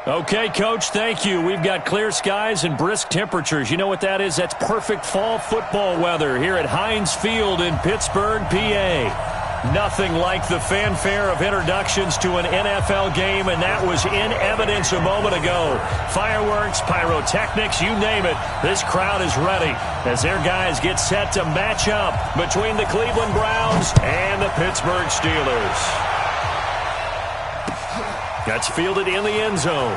Okay, Coach, thank you. We've got clear skies and brisk temperatures. You know what that is? That's perfect fall football weather here at Heinz Field in Pittsburgh, PA. Nothing like the fanfare of introductions to an NFL game, and that was in evidence a moment ago. Fireworks, pyrotechnics, you name it. This crowd is ready as their guys get set to match up between the Cleveland Browns and the Pittsburgh Steelers. That's fielded in the end zone.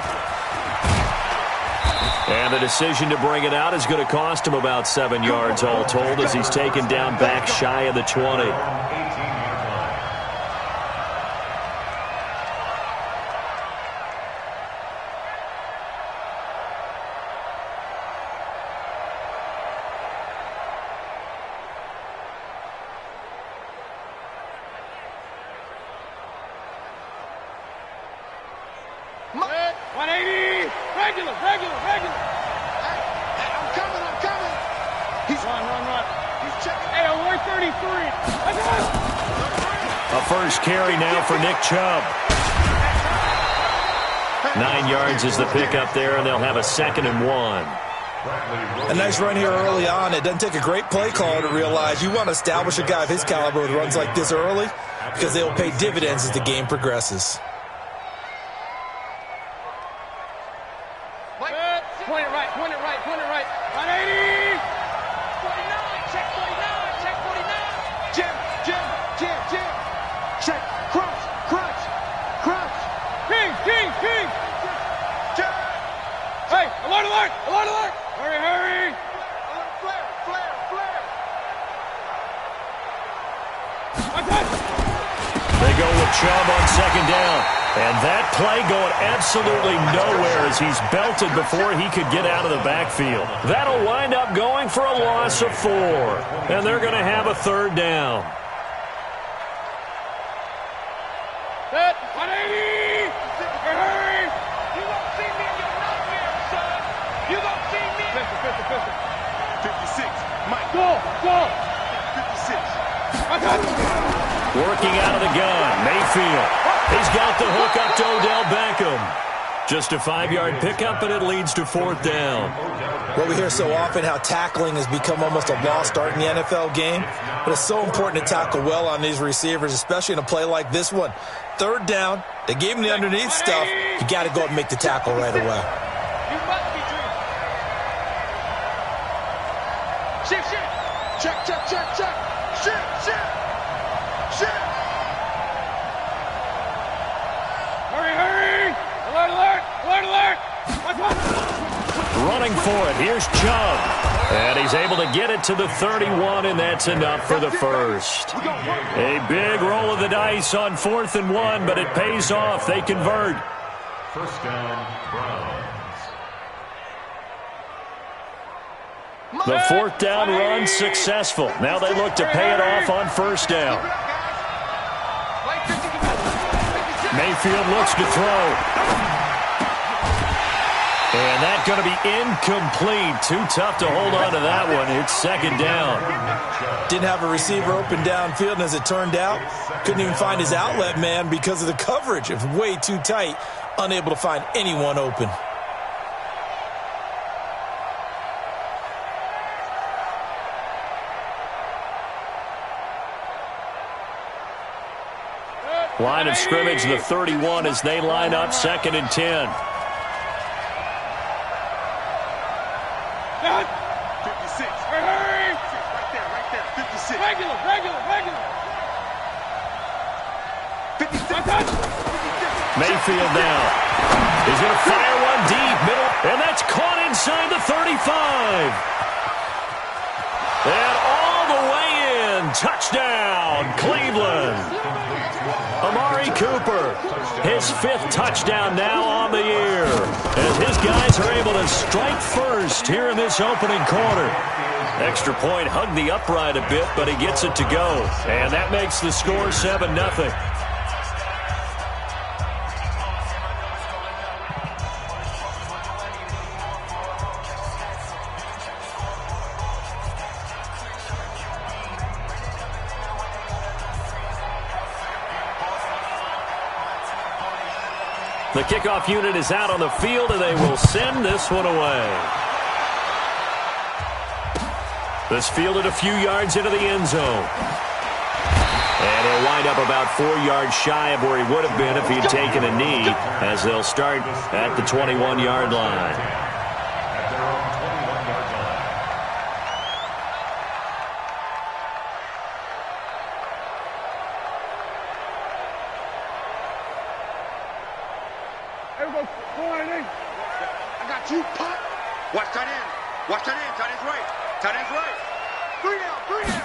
And the decision to bring it out is going to cost him about 7 yards all told as he's taken down back shy of the 20. Carry now for Nick Chubb. 9 yards is the pickup there, and they'll have a 2nd and 1. A nice run here early on. It doesn't take a great play caller to realize you want to establish a guy of his caliber with runs like this early because they will pay dividends as the game progresses. Point it right, point it right, point it right. 180! 49, check 49, check 49. Jim. Check, crunch. King. Hey, alert. Hurry. Flare. They go with Chubb on 2nd down. And that play going absolutely nowhere as he's belted before he could get out of the backfield. That'll wind up going for a loss of 4. And they're going to have a 3rd down. 180! Hurry! You won't see me in your nightmare, son! You won't see me! Pistol. 56. Mike. Go! 56. Working out of the gun, Mayfield. He's got the hook up to Odell Beckham. Just a 5-yard pickup, and it leads to 4th down. Well, we hear so often how tackling has become almost a lost art in the NFL game. But it's so important to tackle well on these receivers, especially in a play like this one. 3rd down, they gave him the underneath stuff. You got to go and make the tackle right away. You must be dreaming. Shift. Check. Shift. Hurry. Alert. Running for it. Here's Chubb. And he's able to get it to the 31, and that's enough for the 1st. A big roll of the dice on 4th and 1, but it pays off. They convert. 1st down, Browns. The 4th down run successful. Now they look to pay it off on 1st down. Mayfield looks to throw. And that's going to be incomplete. Too tough to hold on to that one. It's 2nd down. Didn't have a receiver open downfield, and as it turned out, couldn't even find his outlet man because of the coverage. It was way too tight, unable to find anyone open. Line of scrimmage, the 31 as they line up 2nd and 10. 56. Hurry! Right there. 56. Regular. 56. Mayfield now. He's going to fire one deep, middle, and that's caught inside the 35. And all the way in. Touchdown, Cleveland. Amari Cooper, his 5th touchdown now on the year, as his guys are able to strike first here in this opening quarter. Extra point hugged the upright a bit, but he gets it to go, and that makes the score 7-0. The kickoff unit is out on the field, and they will send this one away. This fielded a few yards into the end zone. And he'll wind up about 4 yards shy of where he would have been if he'd taken a knee, as they'll start at the 21-yard line. At their own 21-yard line. Everybody, go on in. I got you, pop. Watch tight end. Watch tight end. Tight end's right. Tight end's right. 3 down, 3 down.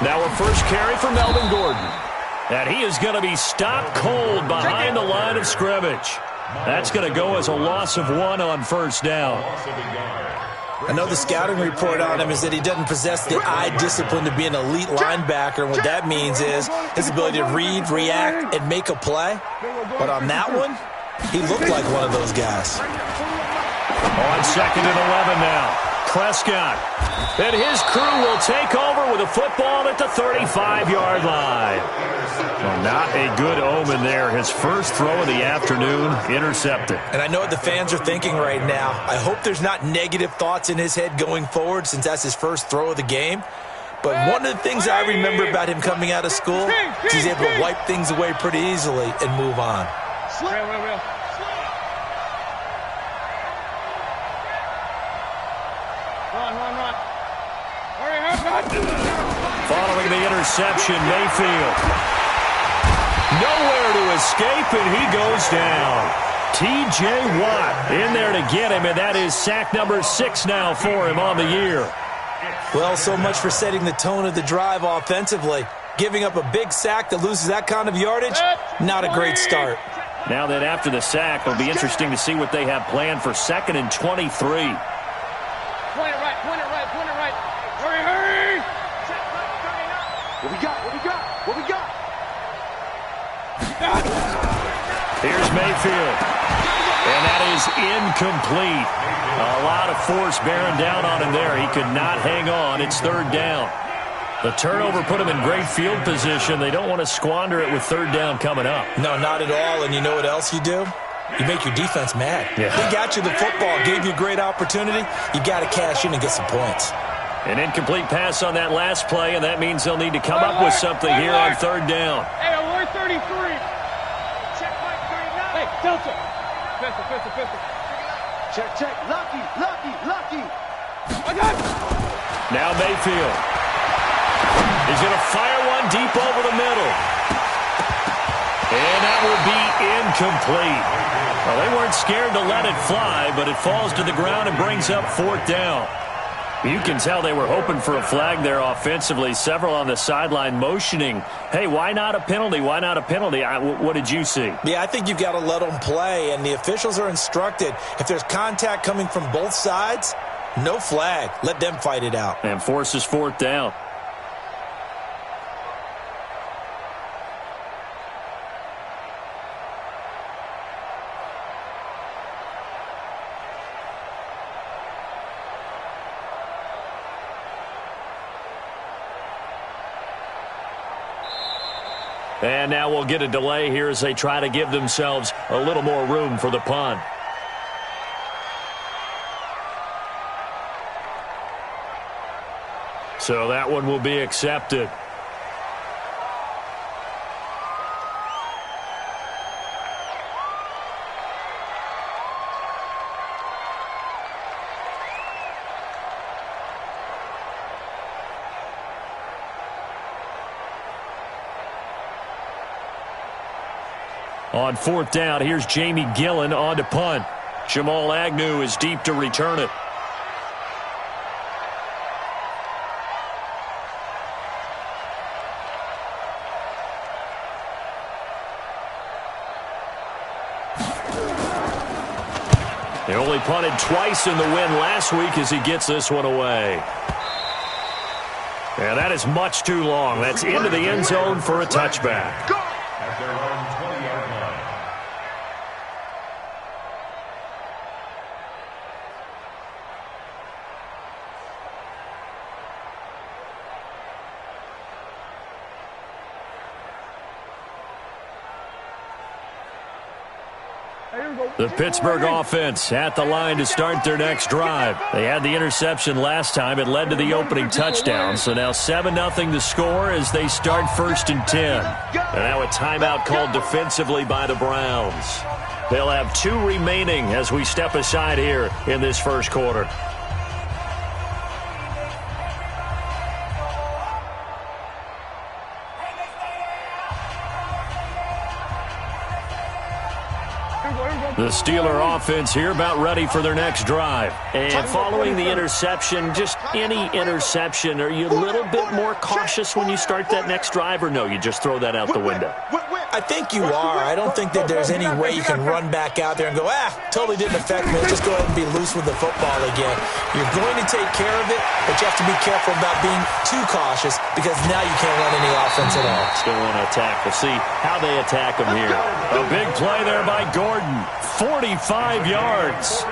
Now a first carry for Melvin Gordon. And he is going to be stopped cold behind the line of scrimmage. That's going to go as a loss of 1 on first down. I know the scouting report on him is that he doesn't possess the eye discipline to be an elite linebacker, and what that means is his ability to read, react, and make a play. But on that one, he looked like one of those guys. On 2nd and 11 now. Prescott. And his crew will take over with a football at the 35-yard line. Well, not a good omen there. His first throw of the afternoon intercepted. And I know what the fans are thinking right now. I hope there's not negative thoughts in his head going forward since that's his first throw of the game. But one of the things I remember about him coming out of school is he's able to wipe things away pretty easily and move on. Real. Run. Following the interception, Mayfield. Nowhere to escape, and he goes down. T.J. Watt in there to get him, and that is sack number 6 now for him on the year. Well, so much for setting the tone of the drive offensively. Giving up a big sack that loses that kind of yardage, not a great start. Now that after the sack, it'll be interesting to see what they have planned for 2nd and 23. Point it right. Hurry. What we got? Here's Mayfield. And that is incomplete. A lot of force bearing down on him there. He could not hang on. It's 3rd down. The turnover put him in great field position. They don't want to squander it with 3rd down coming up. No, not at all. And you know what else you do? You make your defense mad. Yeah. They got you the football, gave you a great opportunity. You got to cash in and get some points. An incomplete pass on that last play, and that means they'll need to come up with something here on 3rd down. Hey, alert 33. Checkpoint 39. Hey, Delta. Pistol. Check. Lucky. I got it. Now Mayfield. He's going to fire one deep over the middle. And that will be incomplete. Well, they weren't scared to let it fly, but it falls to the ground and brings up 4th down. You can tell they were hoping for a flag there offensively. Several on the sideline motioning, hey, why not a penalty? Why not a penalty? What did you see? Yeah, I think you've got to let them play, and the officials are instructed. If there's contact coming from both sides, no flag. Let them fight it out. And forces 4th down. And now we'll get a delay here as they try to give themselves a little more room for the punt. So that one will be accepted. On 4th down, here's Jamie Gillen on to punt. Jamal Agnew is deep to return it. They only punted twice in the win last week as he gets this one away. And that is much too long. That's into the end zone for a touchback. At their own 20-yard line. The Pittsburgh offense at the line to start their next drive. They had the interception last time. It led to the opening touchdown. So now 7-0 the score as they start 1st and 10. And now a timeout called defensively by the Browns. They'll have 2 remaining as we step aside here in this first quarter. The Steeler offense here about ready for their next drive. And following the interception, just any interception, are you a little bit more cautious when you start that next drive, or no, you just throw that out the window? I think you are. I don't think that there's any way you can run back out there and go, totally didn't affect me. Let's just go ahead and be loose with the football again. You're going to take care of it, but you have to be careful about being too cautious because now you can't run any offense at all. Still want to attack. We'll see how they attack them here. A big play there by Gordon. 45 yards.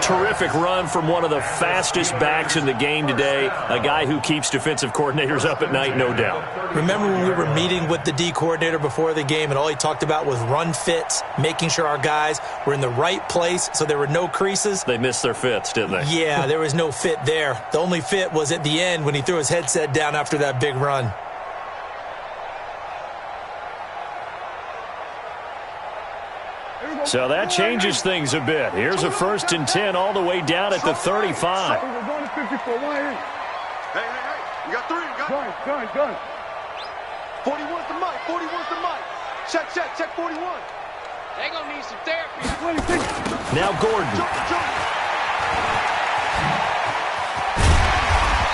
Terrific run from one of the fastest backs in the game today. A guy who keeps defensive coordinators up at night, no doubt. Remember when we were meeting with the D coordinator before the game and all he talked about was run fits, making sure our guys were in the right place so there were no creases? They missed their fits, didn't they? Yeah, there was no fit there. The only fit was at the end when he threw his headset down after that big run. So that changes things a bit. Here's a 1st and 10 all the way down at the 35. We're going to 54. Hey. You got 3. Gun. 41's the mic. 41's the mic. Check 41. They going to need some therapy. Now Gordon.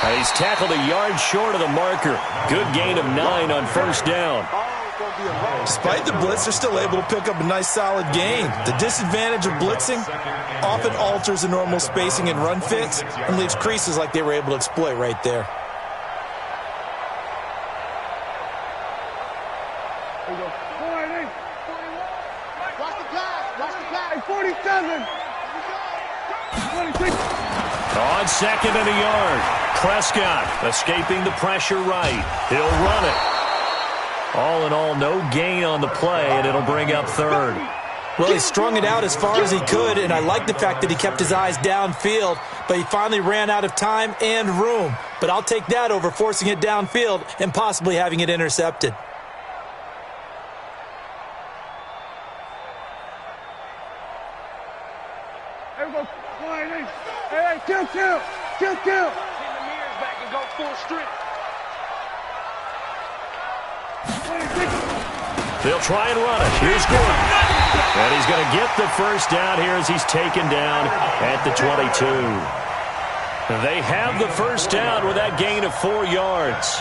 And he's tackled a yard short of the marker. Good gain of 9 on 1st down. Despite the blitz, they're still able to pick up a nice solid gain. The disadvantage of blitzing often alters the normal spacing and run fits and leaves creases like they were able to exploit right there. Watch the pass. 47. On 2nd and a yard. Prescott escaping the pressure right. He'll run it. All in all, no gain on the play, and it'll bring up 3rd. Well, he strung it out as far as he could, and I like the fact that he kept his eyes downfield, but he finally ran out of time and room. But I'll take that over forcing it downfield and possibly having it intercepted. Hey, kill. Get the mirrors back and go full strength. They'll try and run it. Here's Gordon. And he's going to get the 1st down here as he's taken down at the 22. They have the 1st down with that gain of 4 yards.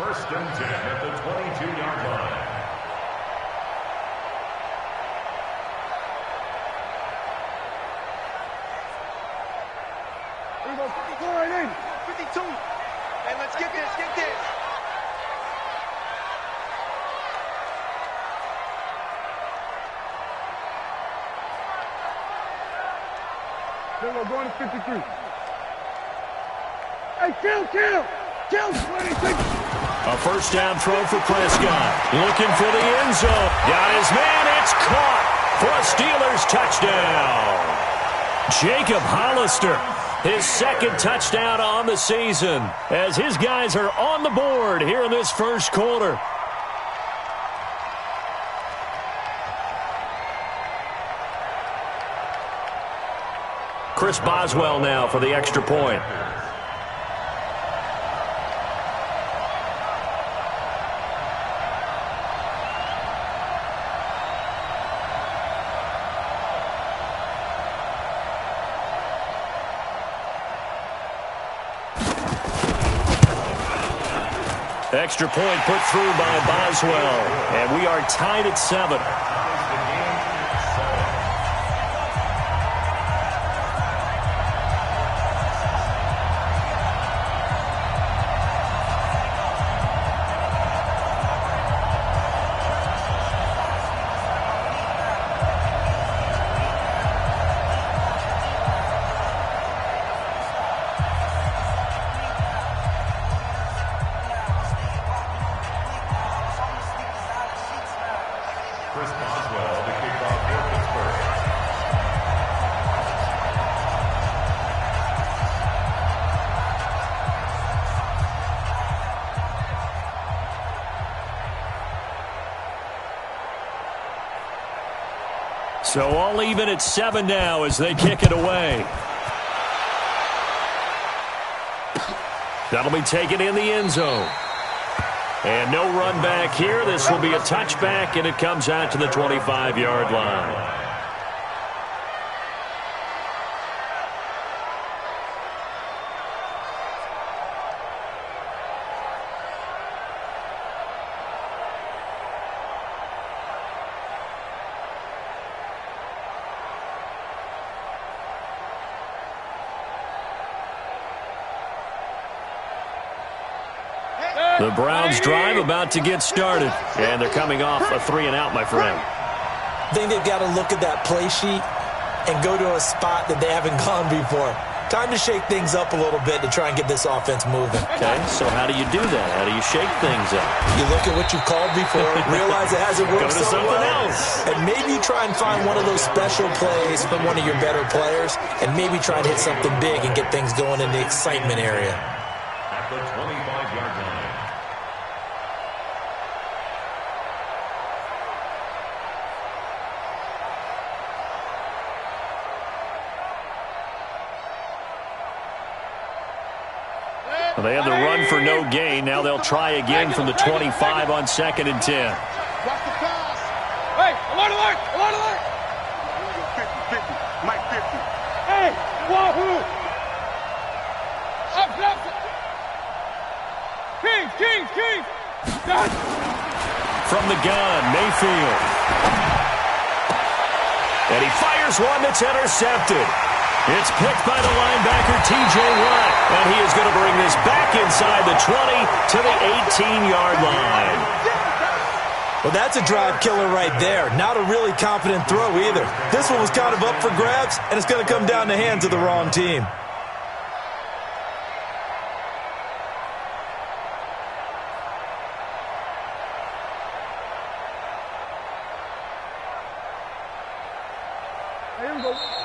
First and 10 at the 22-yard line. Here we go. 52. Hey, let's get this. Then we're going to 53. Hey, kill. 26. A 1st down throw for Prescott. Looking for the end zone. Got his man. It's caught for a Steelers touchdown. Jacob Hollister. His 2nd touchdown on the season as his guys are on the board here in this first quarter. Chris Boswell now for the extra point. Extra point put through by Boswell. And we are tied at 7. So all even at 7 now as they kick it away. That'll be taken in the end zone. And no run back here. This will be a touchback, and it comes out to the 25-yard line. The Browns drive about to get started. And they're coming off a 3-and-out, my friend. I think they've got to look at that play sheet and go to a spot that they haven't gone before. Time to shake things up a little bit to try and get this offense moving. Okay, so how do you do that? How do you shake things up? You look at what you called before, realize it hasn't worked Go to so something well, else. and maybe try and find one of those special plays from one of your better players, and maybe try and hit something big and get things going in the excitement area. At the 25-yard line. Well, they had the run for no gain. Now they'll try again from the 25 on 2nd and 10. Watch the pass. Hey, alert, alert, alert, alert. 50, 50, Mike 50. Hey, wahoo. Up, up. King. Done. From the gun, Mayfield. And he fires one that's intercepted. It's picked by the linebacker, T.J. Watt, and he is going to bring this back inside the 20 to the 18-yard line. Well, that's a drive killer right there. Not a really confident throw either. This one was kind of up for grabs, and it's going to come down the hands of the wrong team.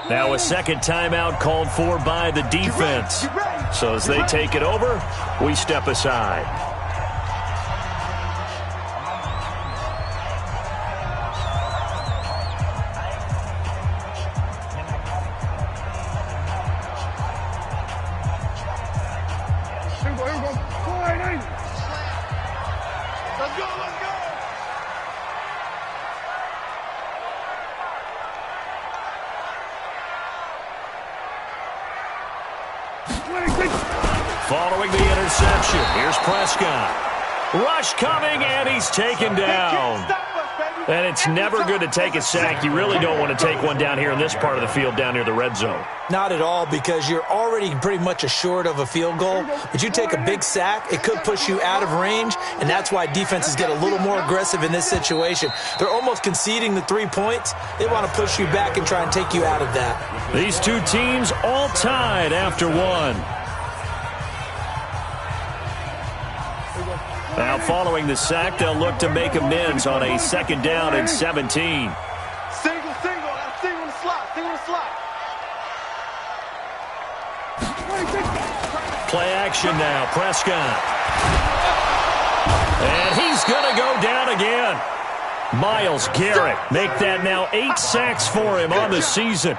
Now a second timeout called for by the defense. So as they take it over, we step aside. Let's go. Following the interception, here's Prescott. Rush coming, and he's taken down. And it's never good to take a sack. You really don't want to take one down here in this part of the field, down near the red zone. Not at all, because you're already pretty much assured of a field goal. But you take a big sack, it could push you out of range, and that's why defenses get a little more aggressive in this situation. They're almost conceding the 3 points. They want to push you back and try and take you out of that. These two teams all tied after one. Now following the sack, they'll look to make amends on a 2nd down and 17. Single. That's single in the slot. Play action now, Prescott. And he's going to go down again. Myles Garrett make that now 8 sacks for him on the season.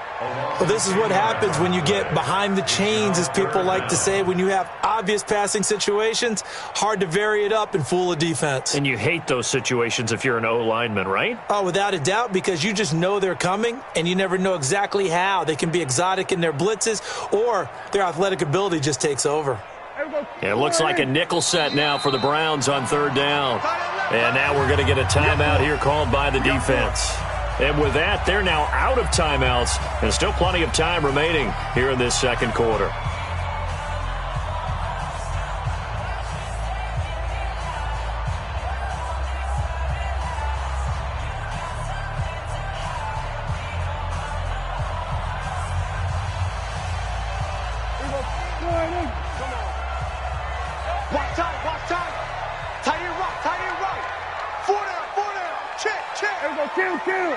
Well, this is what happens when you get behind the chains, as people like to say. When you have obvious passing situations, hard to vary it up and fool a defense. And you hate those situations if you're an O-lineman, right? Oh, without a doubt, because you just know they're coming, and you never know exactly how. They can be exotic in their blitzes, or their athletic ability just takes over. It looks like a nickel set now for the Browns on 3rd down. And now we're going to get a timeout here called by the defense. And with that, they're now out of timeouts, and still plenty of time remaining here in this 2nd quarter. Watch time. Tight end right. 4 down. Check. There we go. Kill.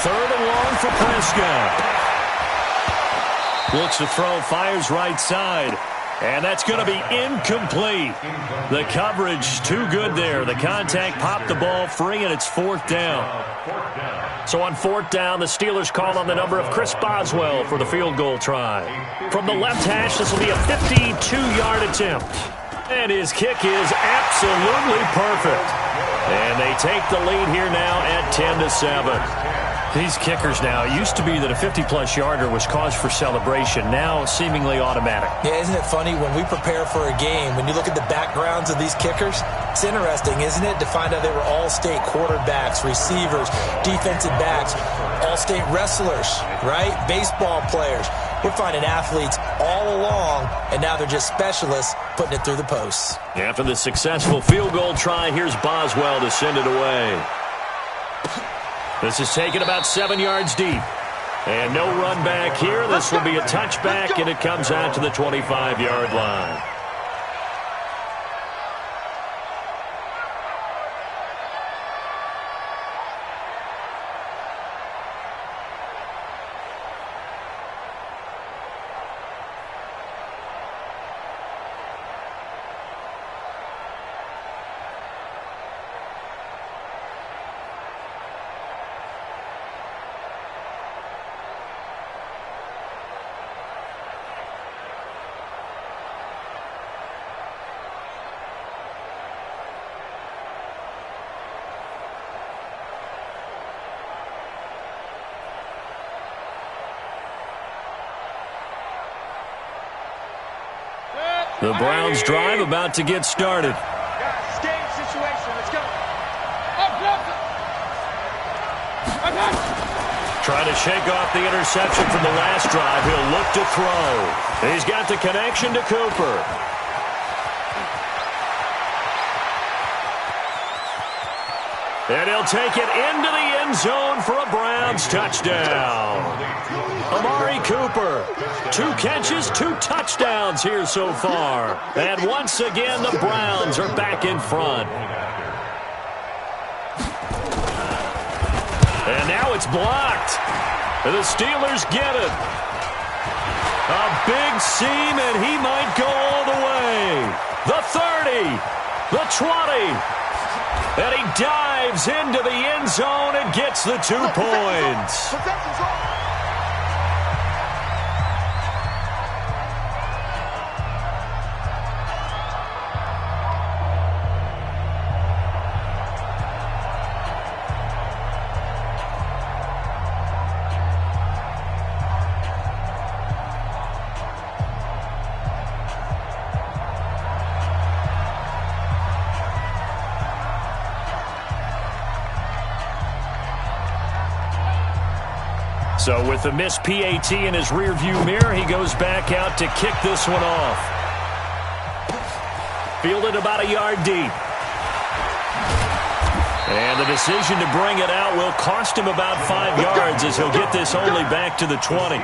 3rd and long for Prescott. Looks to throw, fires right side. And that's going to be incomplete. The coverage too good there. The contact popped the ball free, and it's fourth down. So on fourth down, the Steelers call on the number of Chris Boswell for the field goal try. From the left hash, this will be a 52-yard attempt. And his kick is absolutely perfect. And they take the lead here now at 10-7. These kickers now, it used to be that a 50-plus yarder was cause for celebration. Now seemingly automatic. Yeah, isn't it funny when we prepare for a game, when you look at the backgrounds of these kickers, it's interesting, isn't it, to find out they were all-state quarterbacks, receivers, defensive backs, all-state wrestlers, right? Baseball players. We're finding athletes all along, and now they're just specialists putting it through the posts. After the successful field goal try, here's Boswell to send it away. This is taken about 7 yards deep. And no run back here. This will be a touchback, and it comes out to the 25-yard line. The Browns drive about to get started. Guys, game situation. Let's go. Trying to shake off the interception from the last drive. He'll look to throw. He's got the connection to Cooper. And he'll take it into the end zone for a Browns touchdown. Amari Cooper, 2 catches, 2 touchdowns here so far. And once again, the Browns are back in front. And now it's blocked. The Steelers get it. A big seam, and he might go all the way. The 30, the 20. And he dives into the end zone and gets the 2 points. Possession's off. So with the missed PAT in his rearview mirror, he goes back out to kick this one off. Fielded about a yard deep. And the decision to bring it out will cost him about 5 yards as he'll get this only back to the 20.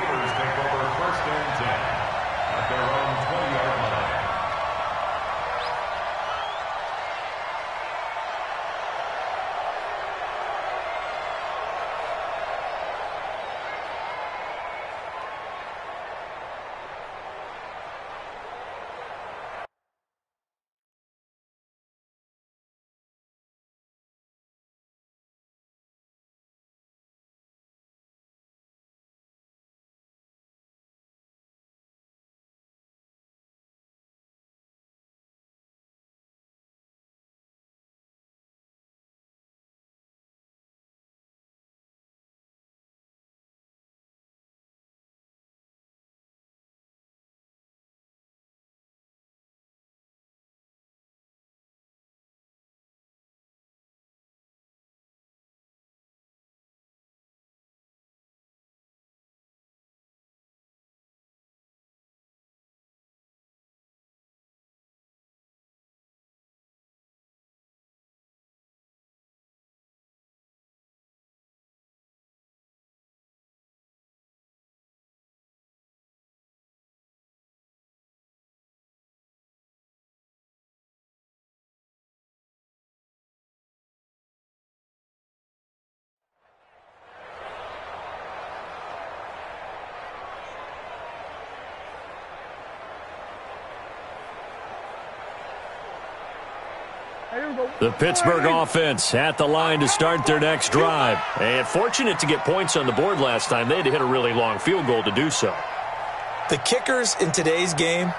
The Pittsburgh offense at the line to start their next drive. And fortunate to get points on the board last time. They had to hit a really long field goal to do so. The kickers in today's game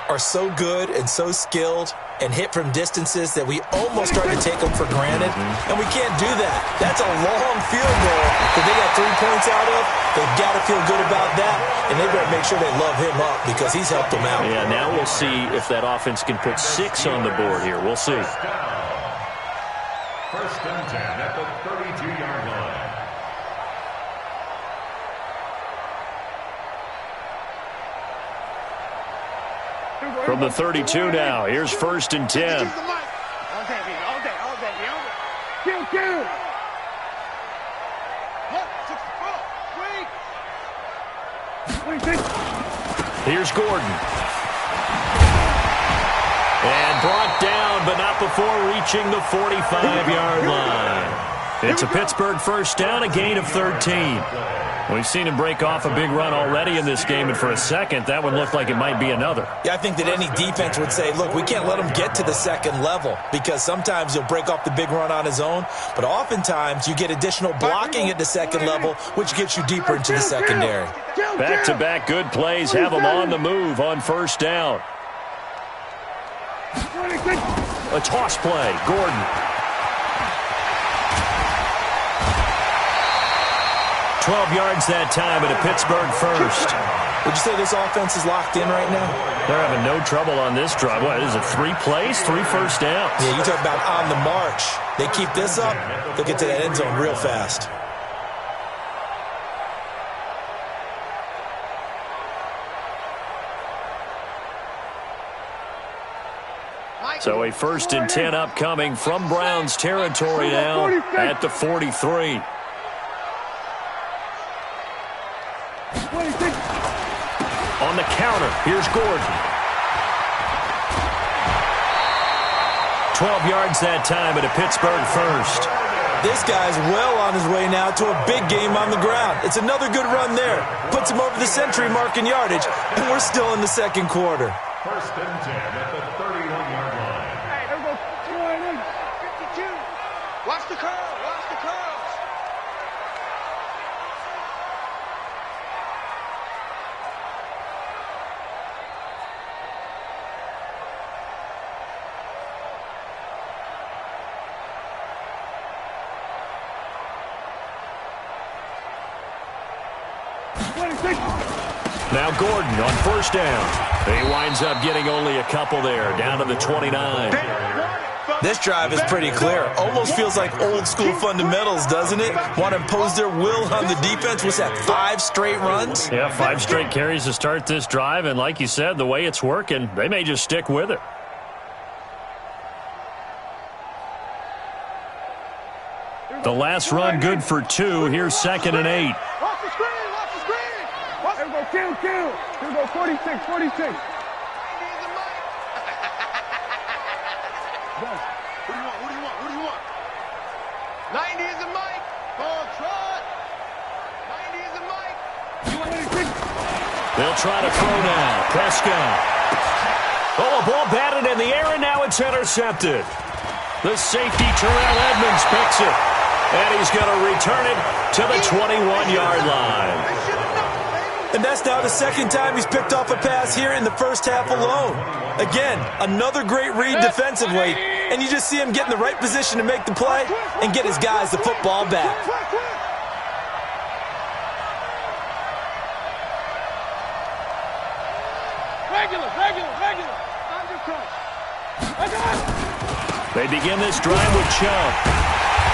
are so good and so skilled and hit from distances that we almost start to take them for granted, and we can't do that. That's a long field goal that they got 3 points out of. They've got to feel good about that, and they better make sure they love him up because he's helped them out. Yeah, now we'll see if that offense can put 6 on the board here. We'll see. First and 10 at the 32-yard line. From the 32 now, here's first and 10. All day. Kill. Here's Gordon. And brought down, but not before reaching the 45-yard line. It's a Pittsburgh first down, a gain of 13. We've seen him break off a big run already in this game, and for a second, that one looked like it might be another. Yeah, I think that any defense would say, look, we can't let him get to the second level because sometimes he'll break off the big run on his own, but oftentimes you get additional blocking at the second level, which gets you deeper into the secondary. Back-to-back good plays have him on the move on first down. A toss play, Gordon. 12 yards that time, and a Pittsburgh first. Would you say this offense is locked in right now? They're having no trouble on this drive. What, is it 3 plays, 3 first downs? Yeah, you talk about on the march. They keep this up, they'll get to that end zone real fast. So a first and 10 upcoming from Browns territory now at the 43. On the counter, here's Gordon. 12 yards that time at a Pittsburgh first. This guy's well on his way now to a big game on the ground. It's another good run there. Puts him over the century mark in yardage, and we're still in the second quarter. First and 10 at the 31-yard line. Hey, there goes 52. Watch the curl. Watch the curls. Now Gordon on first down. He winds up getting only a couple there, down to the 29. This drive is pretty clear. Almost feels like old school fundamentals, doesn't it? Want to impose their will on the defense. What's that, 5 straight runs? Yeah, 5 straight carries to start this drive, and like you said, the way it's working, they may just stick with it. The last run good for 2. Here's second and 8. Watch the screen. Watch the screen. Here we go, kill. Here we go, 46. What do you want? 90 is the mic. Ball trot. 90 is the mic. They'll try to throw now. Prescott. Oh, a ball batted in the air, and now it's intercepted. The safety, Terrell Edmonds, picks it. And he's going to return it to the 21-yard line. And that's now the second time he's picked off a pass here in the first half alone. Again, another great read defensively, and you just see him get in the right position to make the play and get his guys the football back. Regular. They begin this drive with Chubb.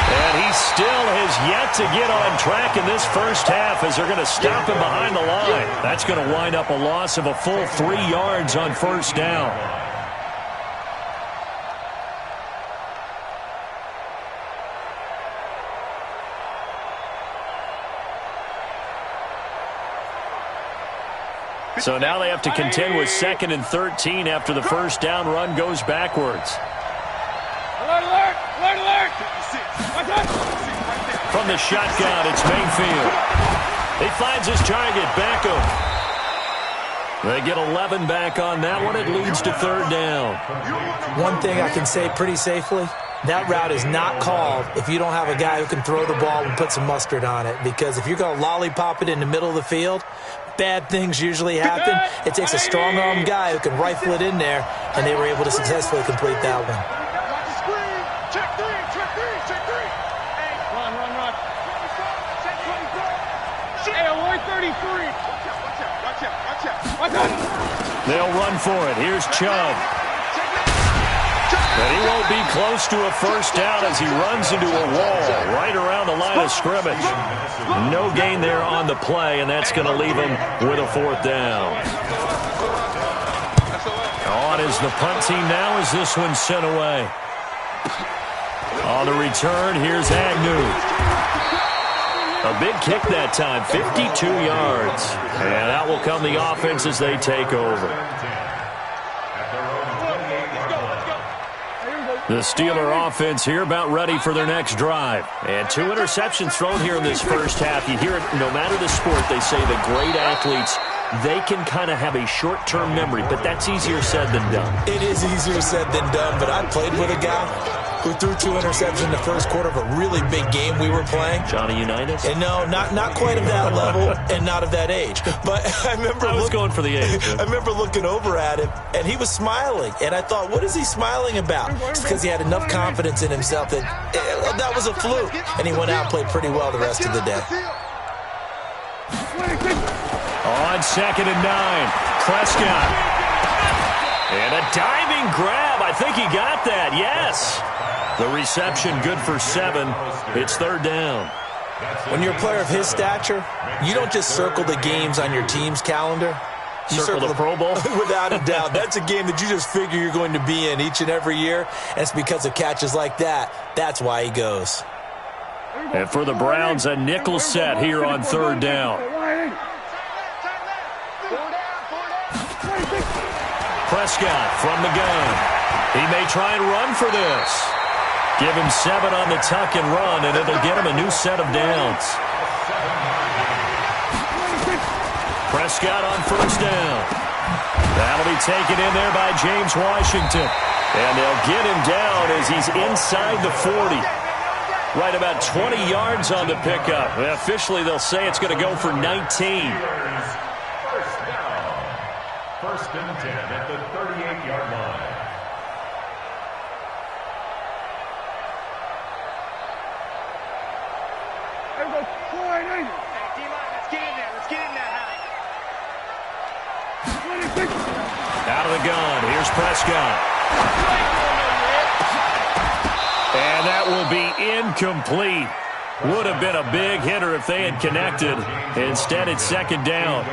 And he still has yet to get on track in this first half as they're going to stop him behind the line. That's going to wind up a loss of a full 3 yards on first down. So now they have to contend with 2nd and 13 after the first down run goes backwards. Alert. From the shotgun, it's Mayfield. He finds his target, Beckham. They get 11 back on that one. It leads to third down. One thing I can say pretty safely, that route is not called if you don't have a guy who can throw the ball and put some mustard on it. Because if you're going to lollipop it in the middle of the field, bad things usually happen. It takes a strong-armed guy who can rifle it in there, and they were able to successfully complete that one. Check three, check three, check three. Hey, run. Check 24. Hey, Lloyd 33. Watch out. They'll run for it. Here's Chubb. But he won't be close to a first down as he runs into a wall right around the line of scrimmage. No gain there on the play, and that's going to leave him with a fourth down. On is the punt team now as this one's sent away. On the return, here's Agnew. A big kick that time, 52 yards. And out will come the offense as they take over. The Steeler offense here about ready for their next drive. And 2 interceptions thrown here in this first half. You hear it no matter the sport, they say that great athletes, they can kind of have a short-term memory, but that's easier said than done. It is easier said than done, but I played with a guy who threw 2 interceptions in the first quarter of a really big game we were playing. Johnny Unitas? And no, not quite of that level and not of that age. But I was going for the age. I remember looking over at him, and he was smiling. And I thought, what is he smiling about? It's because he had enough confidence in himself that that was a fluke. And he went out and played pretty well the rest of the day. On 2nd and 9, Prescott. And a diving grab. I think he got that, yes. The reception good for 7. It's third down. When you're a player of his stature, you don't just circle the games on your team's calendar. You circle the Pro Bowl? Without a doubt. That's a game that you just figure you're going to be in each and every year. And it's because of catches like that. That's why he goes. And for the Browns, a nickel set here on third down. Prescott from the gun. He may try and run for this. Give him 7 on the tuck and run, and it'll get him a new set of downs. Prescott on first down. That'll be taken in there by James Washington. And they'll get him down as he's inside the 40. Right about 20 yards on the pickup. Officially, they'll say it's going to go for 19. First and 10 at the 38-yard line. Out of the gun, here's Prescott. And that will be incomplete. Would have been a big hitter if they had connected. Instead, it's second down.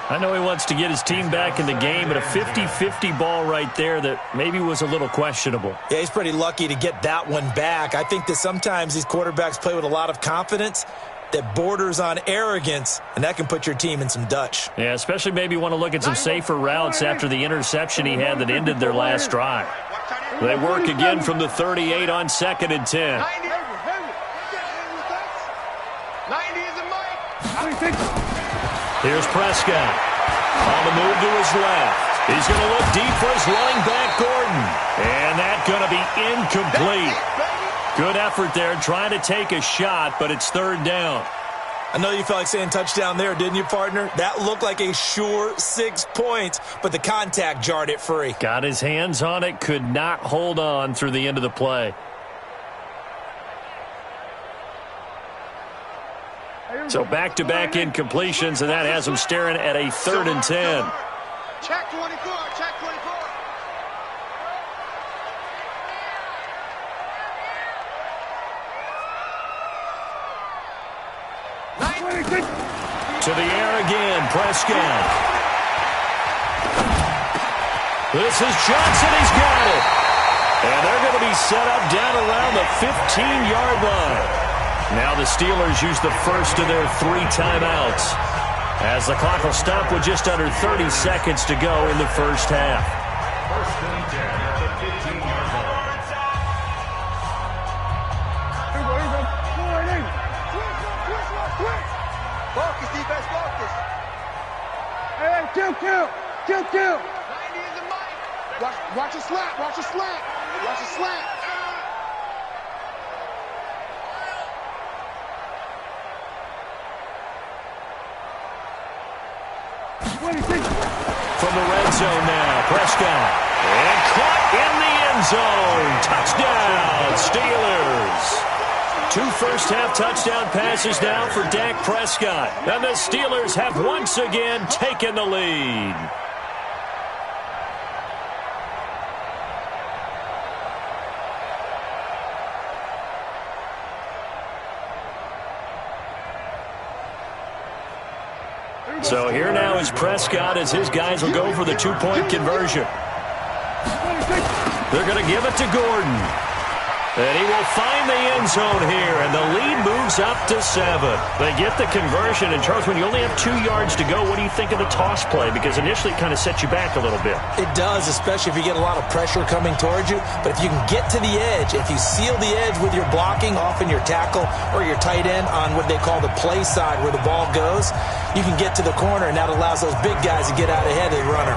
I know he wants to get his team back in the game, but a 50-50 ball right there that maybe was a little questionable. Yeah, he's pretty lucky to get that one back. I think that sometimes these quarterbacks play with a lot of confidence that borders on arrogance, and that can put your team in some Dutch. Yeah, especially maybe want to look at some safer routes after the interception he had that ended their last drive. They work again from the 38 on 2nd and 10. Here's Prescott. On the move to his left. He's going to look deep for his running back, Gordon. And that's going to be incomplete. Good effort there trying to take a shot, but it's third down. I know you felt like saying touchdown there, didn't you, partner? That looked like a sure 6 points, but the contact jarred it free. Got his hands on it, could not hold on through the end of the play. So back-to-back incompletions, and that has him staring at a 3rd and 10. Check 24, check 24. To the air again, Prescott. This is Johnson, he's got it. And they're going to be set up down around the 15-yard line. Now the Steelers use the first of their 3 timeouts, as the clock will stop with just under 30 seconds to go in the first half. First and 10 at the 15-yard line. Focus, defense, focus. Kill. Watch a slant. Watch a slant. From the red zone now, Prescott. And caught in the end zone. Touchdown, Steelers. 2 first-half touchdown passes now for Dak Prescott. And the Steelers have once again taken the lead. So here now is Prescott as his guys will go for the 2-point conversion. They're going to give it to Gordon. And he will find the end zone here, and the lead moves up to 7. They get the conversion, and Charles, when you only have 2 yards to go, what do you think of the toss play? Because initially it kind of sets you back a little bit. It does, especially if you get a lot of pressure coming towards you. But if you can get to the edge, if you seal the edge with your blocking, often your tackle or your tight end on what they call the play side where the ball goes, you can get to the corner, and that allows those big guys to get out ahead of the runner.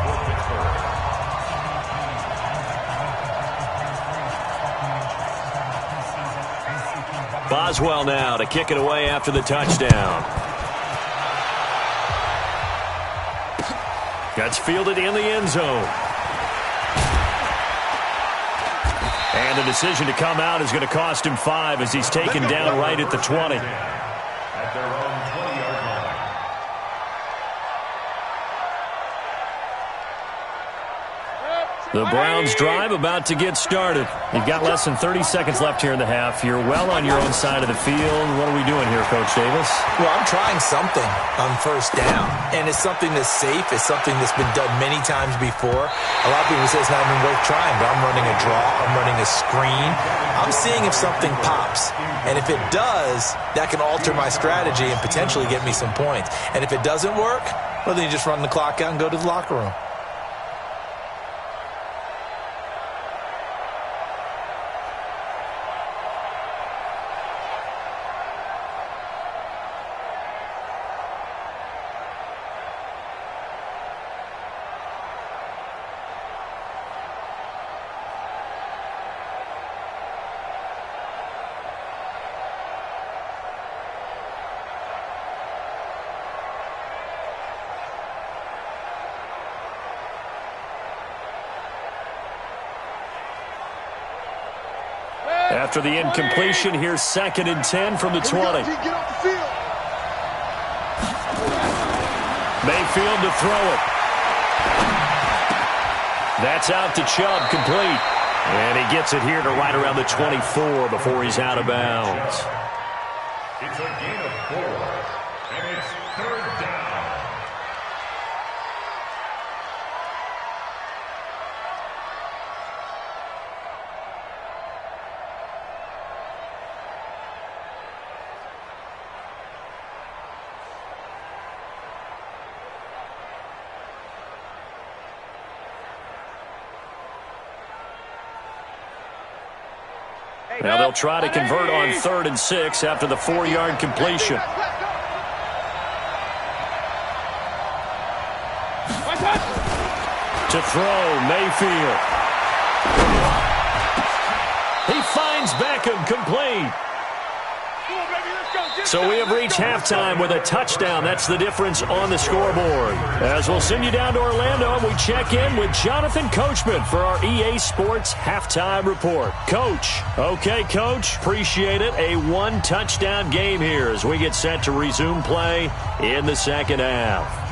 Boswell now to kick it away after the touchdown. That's fielded in the end zone. And the decision to come out is going to cost him 5 as he's taken down right at the 20. At their own 20-yard line. The Browns drive about to get started. You've got less than 30 seconds left here in the half. You're well on your own side of the field. What are we doing here, Coach Davis? Well, I'm trying something on first down, and it's something that's safe. It's something that's been done many times before. A lot of people say it's not even worth trying, but I'm running a draw. I'm running a screen. I'm seeing if something pops, and if it does, that can alter my strategy and potentially get me some points. And if it doesn't work, well, then you just run the clock out and go to the locker room. After the incompletion, here's 2nd and 10 from the 20. Mayfield to throw it. That's out to Chubb, complete. And he gets it here to right around the 24 before he's out of bounds. It's a gain of 4, and it's 3rd down. Now they'll try to convert on 3rd and 6 after the 4-yard completion. To throw, Mayfield. He finds Beckham, complete. So we have reached halftime with a touchdown. That's the difference on the scoreboard. As we'll send you down to Orlando, and we check in with Jonathan Coachman for our EA Sports Halftime Report. Coach. Okay, Coach. Appreciate it. A 1-touchdown game here as we get set to resume play in the second half.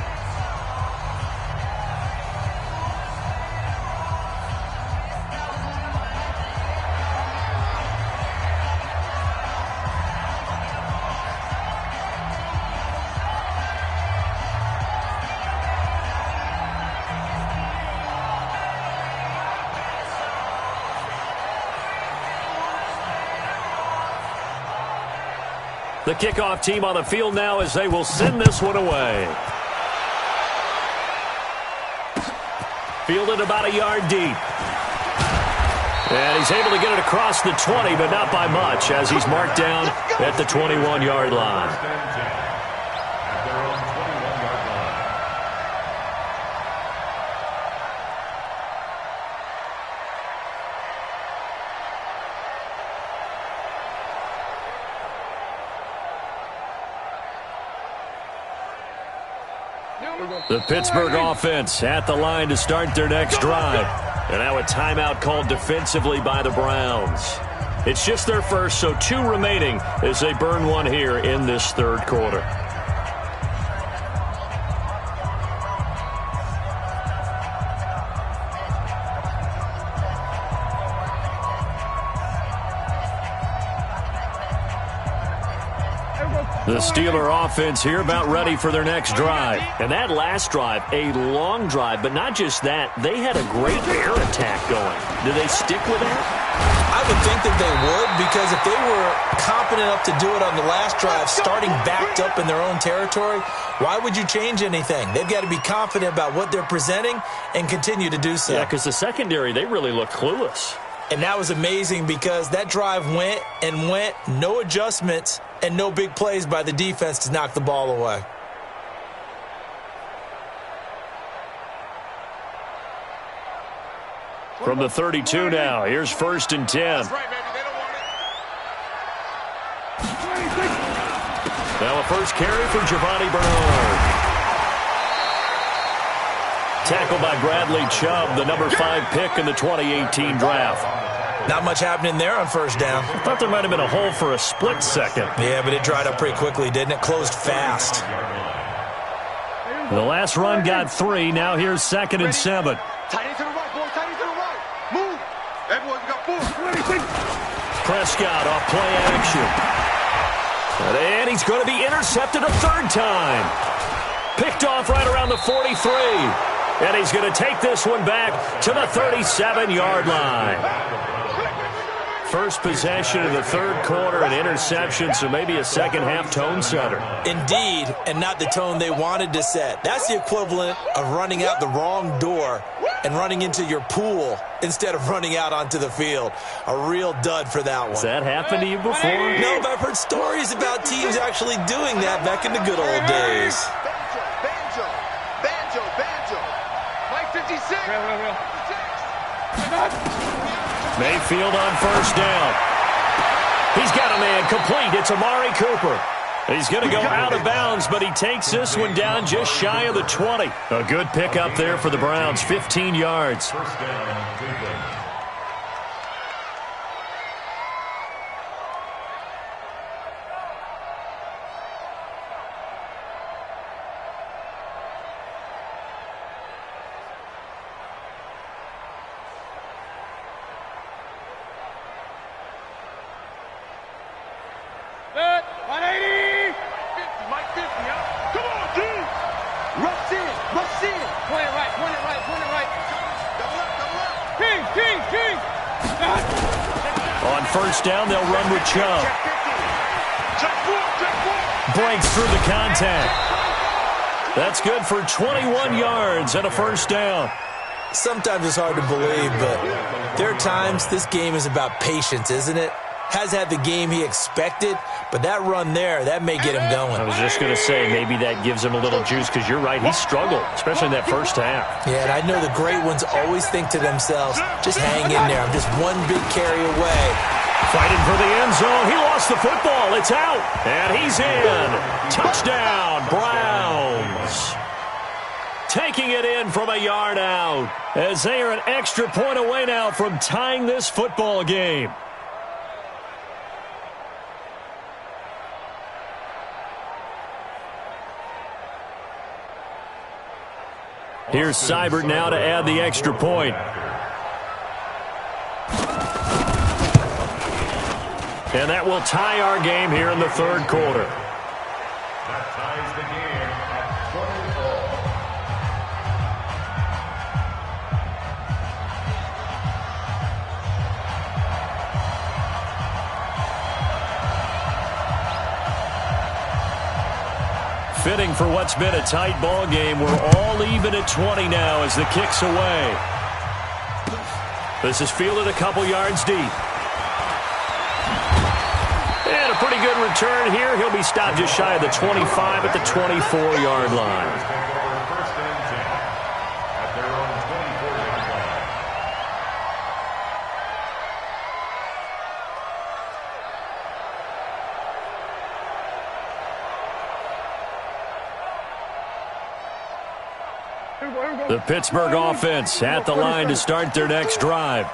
The kickoff team on the field now as they will send this one away. Fielded about a yard deep. And he's able to get it across the 20, but not by much as he's marked down at the 21-yard line. The Pittsburgh offense at the line to start their next drive. And now a timeout called defensively by the Browns. It's just their first, so 2 remaining as they burn one here in this third quarter. The Steeler offense here about ready for their next drive. And that last drive, a long drive, but not just that. They had a great air attack going. Do they stick with that? I would think that they would, because if they were confident enough to do it on the last drive, starting backed up in their own territory, why would you change anything? They've got to be confident about what they're presenting and continue to do so. Yeah, because the secondary, they really look clueless. And that was amazing because that drive went and went, no adjustments, and no big plays by the defense to knock the ball away. From the 32 now, here's 1st and 10. Now a first carry for Giovanni Bernard. Tackled by Bradley Chubb, the number 5 pick in the 2018 draft. Not much happening there on first down. I thought there might have been a hole for a split second. Yeah, but it dried up pretty quickly, didn't it? Closed fast. The last run got 3. Now here's 2nd and 7. Tight end to the right, boy. Tight end to the right. Move. Everyone got 4. Prescott off play action. And he's going to be intercepted a 3rd time. Picked off right around the 43. And he's going to take this one back to the 37-yard line. First possession of the third quarter, an interception, so maybe a second-half tone setter. Indeed, and not the tone they wanted to set. That's the equivalent of running out the wrong door and running into your pool instead of running out onto the field. A real dud for that one. Has that happened to you before? No, but I've heard stories about teams actually doing that back in the good old days. Banjo. Mike 56. Mayfield on first down. He's got a man complete. It's Amari Cooper. He's going to go out of bounds, but he takes this one down just shy of the 20. A good pickup there for the Browns, 15 yards. First down, Cleveland. On first down, they'll run with Chubb. Breaks through the contact. That's good for 21 yards and a first down. Sometimes it's hard to believe, but there are times this game is about patience, isn't it? Has had the game he expected, but that run there, that may get him going. I was just going to say, maybe that gives him a little juice, because you're right, he struggled, especially in that first half. Yeah, and I know the great ones always think to themselves, just hang in there. I'm just one big carry away. Fighting for the end zone. He lost the football. It's out. And he's in. Touchdown, Browns. Taking it in from a yard out, as they are an extra point away now from tying this football game. Here's Seibert now to add the extra point. And that will tie our game here in the third quarter. That ties the game at 24. Fitting for what's been a tight ball game. We're all even at 20 now as the kick's away. This is fielded a couple yards deep. And a pretty good return here. He'll be stopped just shy of the 25 at the 24-yard line. First and 10 at their own 24-yard line. The Pittsburgh offense at the line to start their next drive.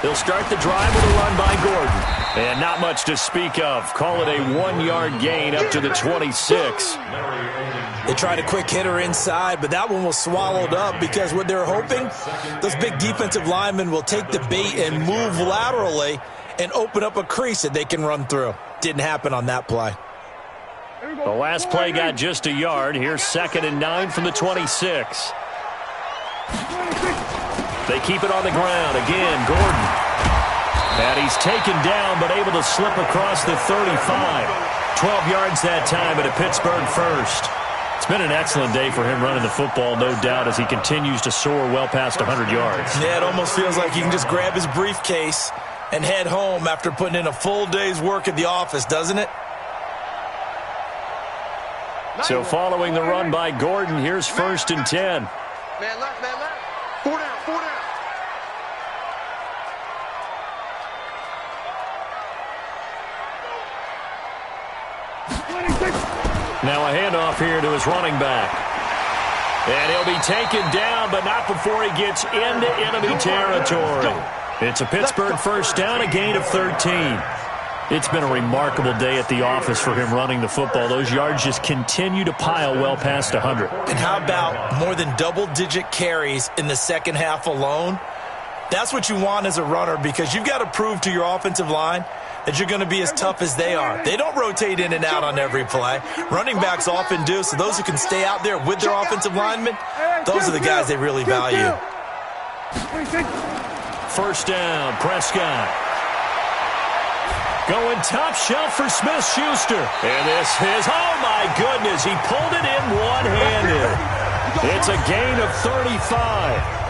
They'll start the drive with a run by Gordon. And not much to speak of. Call it a 1-yard gain up to the 26. They tried a quick hitter inside, but that one was swallowed up because what they're hoping, those big defensive linemen will take the bait and move laterally and open up a crease that they can run through. Didn't happen on that play. The last play got just a yard. Here's 2nd and 9 from the 26. They keep it on the ground. Again, Gordon. And he's taken down, but able to slip across the 35. 12 yards that time at a Pittsburgh first. It's been an excellent day for him running the football, no doubt, as he continues to soar well past 100 yards. Yeah, it almost feels like he can just grab his briefcase and head home after putting in a full day's work at the office, doesn't it? So following the run by Gordon, here's 1st and 10. Man left, man left. 4 down, 4 down. Now a handoff here to his running back. And he'll be taken down, but not before he gets into enemy territory. It's a Pittsburgh first down, a gain of 13. It's been a remarkable day at the office for him running the football. Those yards just continue to pile well past 100. And how about more than double-digit carries in the second half alone? That's what you want as a runner because you've got to prove to your offensive line that you're going to be as tough as they are. They don't rotate in and out on every play. Running backs often do, so those who can stay out there with their offensive linemen, those are the guys they really value. First down, Prescott. Going top shelf for Smith-Schuster. And this is, oh my goodness, he pulled it in one-handed. It's a gain of 35.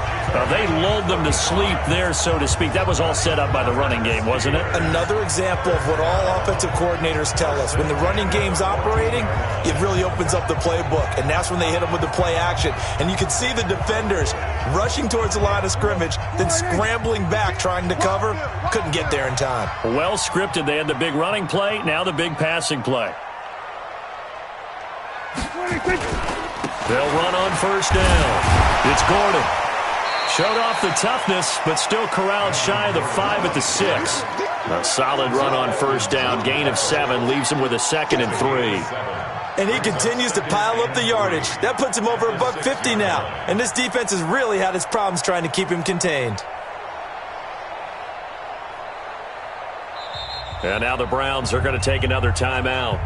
They lulled them to sleep there, so to speak. That was all set up by the running game, wasn't it? Another example of what all offensive coordinators tell us. When the running game's operating, it really opens up the playbook, and that's when they hit them with the play action. And you can see the defenders rushing towards the line of scrimmage, then scrambling back trying to cover. Couldn't get there in time. Well scripted. They had the big running play, now the big passing play. They'll run on first down. It's Gordon. Showed off the toughness, but still corralled shy of the 5 at the 6. A solid run on first down. Gain of 7 leaves him with a 2nd and 3. And he continues to pile up the yardage. That puts him over $150 now. And this defense has really had its problems trying to keep him contained. And now the Browns are going to take another timeout.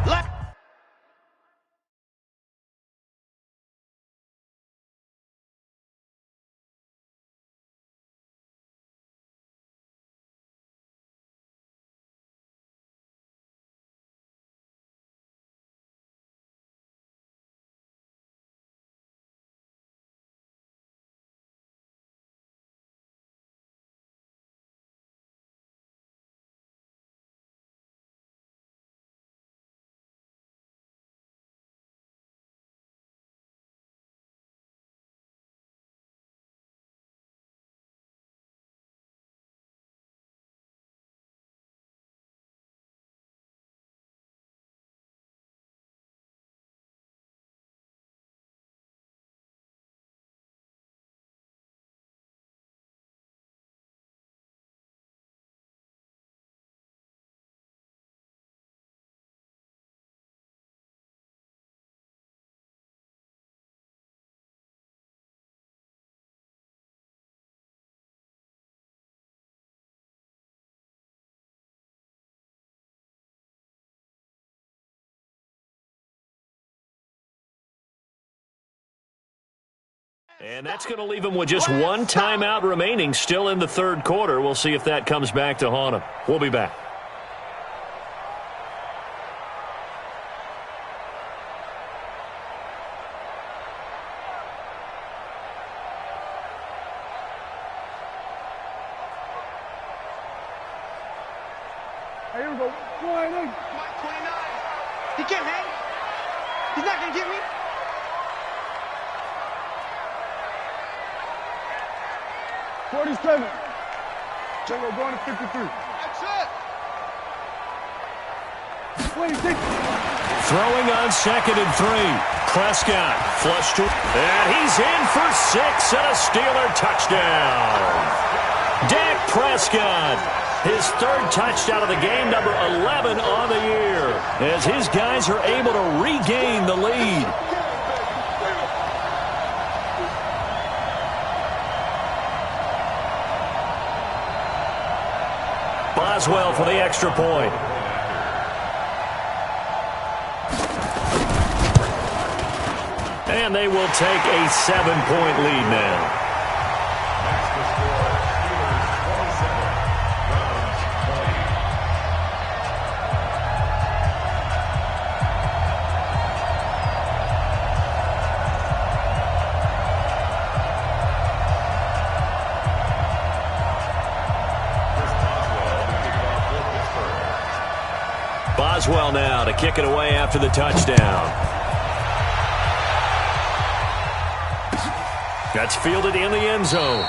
And that's going to leave him with just one timeout remaining, still in the third quarter. We'll see if that comes back to haunt him. We'll be back. Here we go. Mike 29. He can't hang. He's not going to get me. $47. Jungle going to 53. That's it. 26. Throwing on 2nd and 3. Prescott flushed to, and he's in for 6 and a Steeler touchdown. Dak Prescott, his 3rd touchdown of the game, number 11 on the year, as his guys are able to regain the lead. Boswell for the extra point. And they will take a 7-point lead now. Boswell now to kick it away after the touchdown. That's fielded in the end zone.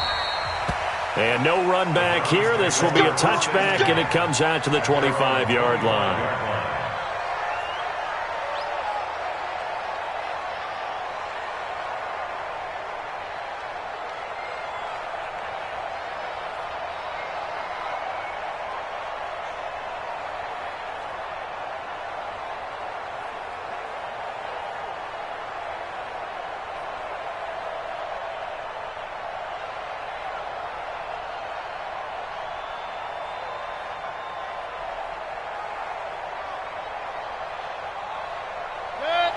And no run back here. This will be a touchback, and it comes out to the 25-yard line.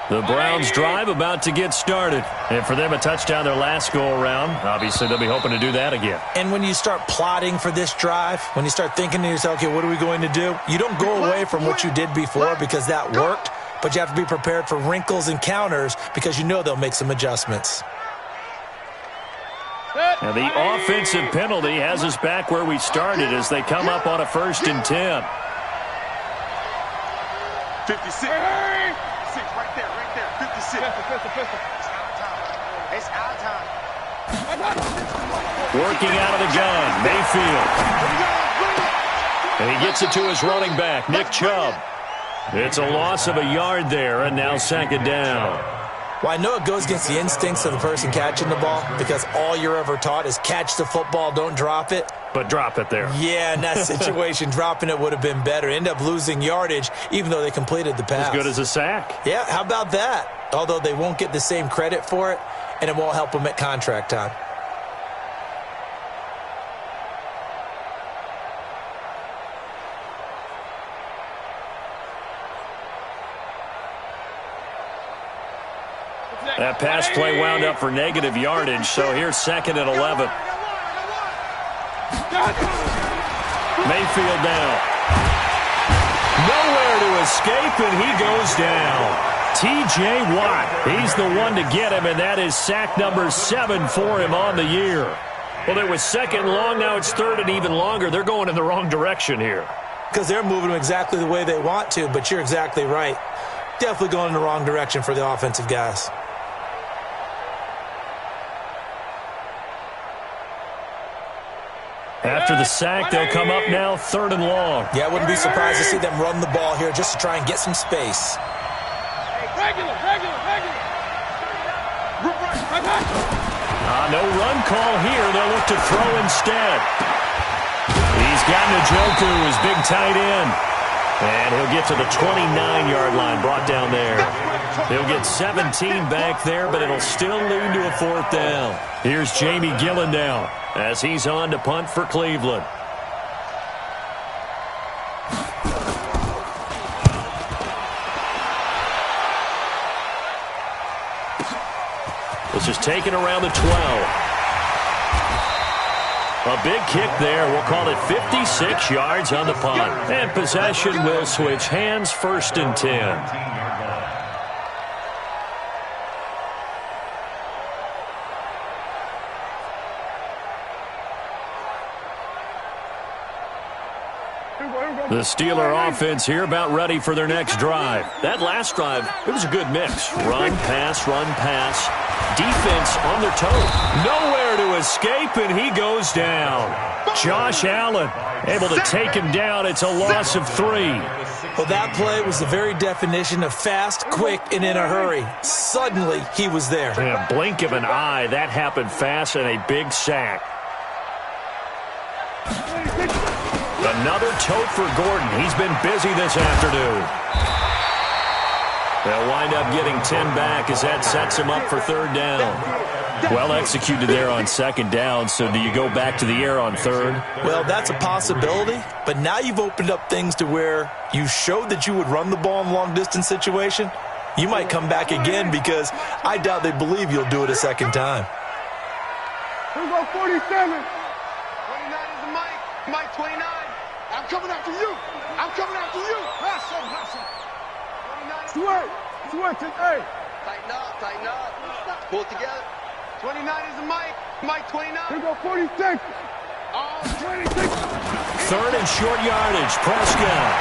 The Browns drive about to get started. And for them, a touchdown their last go-around. Obviously, they'll be hoping to do that again. And when you start plotting for this drive, when you start thinking to yourself, okay, what are we going to do? You don't go away from what you did before because that worked, but you have to be prepared for wrinkles and counters because you know they'll make some adjustments. Now, the offensive penalty has us back where we started as they come up on a 1st and 10. 56. Right there. 56. It's our time. Working out of the gun, Mayfield. And he gets it to his running back, Nick Chubb. It's a loss of a yard there, and now 2nd down. Well, I know it goes against the instincts of the person catching the ball because all you're ever taught is catch the football, don't drop it. But drop it there. Yeah, in that situation, dropping it would have been better. End up losing yardage, even though they completed the pass. As good as a sack. Yeah, how about that? Although they won't get the same credit for it, and it won't help them at contract time. That pass play wound up for negative yardage, so here's 2nd and 11. Mayfield now. Nowhere to escape, and he goes down. T.J. Watt, he's the one to get him, and that is sack number 7 for him on the year. Well, it was 2nd and long, now it's 3rd and even longer. They're going in the wrong direction here. Because they're moving them exactly the way they want to, but you're exactly right. Definitely going in the wrong direction for the offensive guys. After the sack, they'll come up now 3rd and long. Yeah, I wouldn't be surprised to see them run the ball here just to try and get some space. No run call here. They'll look to throw instead. He's got Njoku, his big tight end. And he'll get to the 29-yard line, brought down there. He'll get 17 back there, but it'll still lead to a 4th down. Here's Jamie Gillen now as he's on to punt for Cleveland. This is taken around the 12. A big kick there. We'll call it 56 yards on the punt. And possession will switch hands, 1st and 10. The Steeler offense here about ready for their next drive. That last drive, it was a good mix. Run, pass, defense on their toes. Nowhere there to escape, and he goes down. Josh Allen able to take him down. It's a loss of 3. Well, that play was the very definition of fast, quick, and in a hurry. Suddenly, he was there. In a blink of an eye, that happened fast, and a big sack. Another tote for Gordon. He's been busy this afternoon. They'll wind up getting 10 back as that sets him up for 3rd down. Well executed there on 2nd down, so do you go back to the air on 3rd? Well, that's a possibility, but now you've opened up things to where you showed that you would run the ball in a long-distance situation. You might come back again because I doubt they believe you'll do it a 2nd time. Here we go, 47. 29 is the Mike. Mike 29. I'm coming after you. I'm coming after you. Hustle, hustle. 28. Tighten up, tighten up. Pull it together. 29 is the Mike. Mike 29. Here we go, 46. Oh, 26. 3rd and short yardage. Prescott.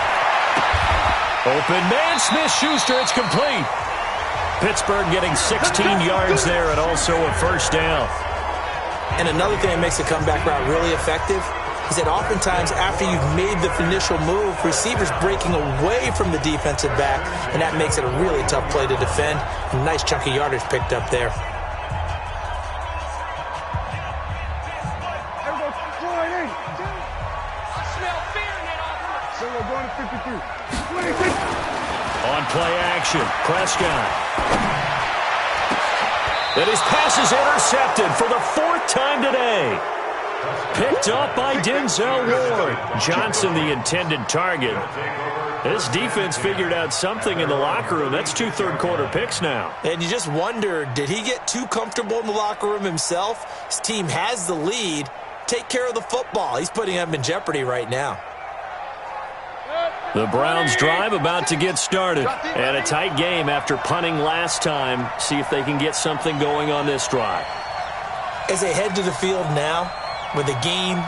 Open man. Smith-Schuster. It's complete. Pittsburgh getting 16 yards there and also a 1st down. And another thing that makes the comeback route really effective is that oftentimes after you've made the initial move, receivers breaking away from the defensive back, and that makes it a really tough play to defend. A nice chunk of yardage picked up there. On play action, Prescott. And his pass is intercepted for the 4th time today. Picked up by Denzel Ward. Johnson, the intended target. This defense figured out something in the locker room. That's 2 third-quarter picks now. And you just wonder, did he get too comfortable in the locker room himself? His team has the lead. Take care of the football. He's putting them in jeopardy right now. The Browns drive about to get started. And a tight game after punting last time. See if they can get something going on this drive. As they head to the field now, with the game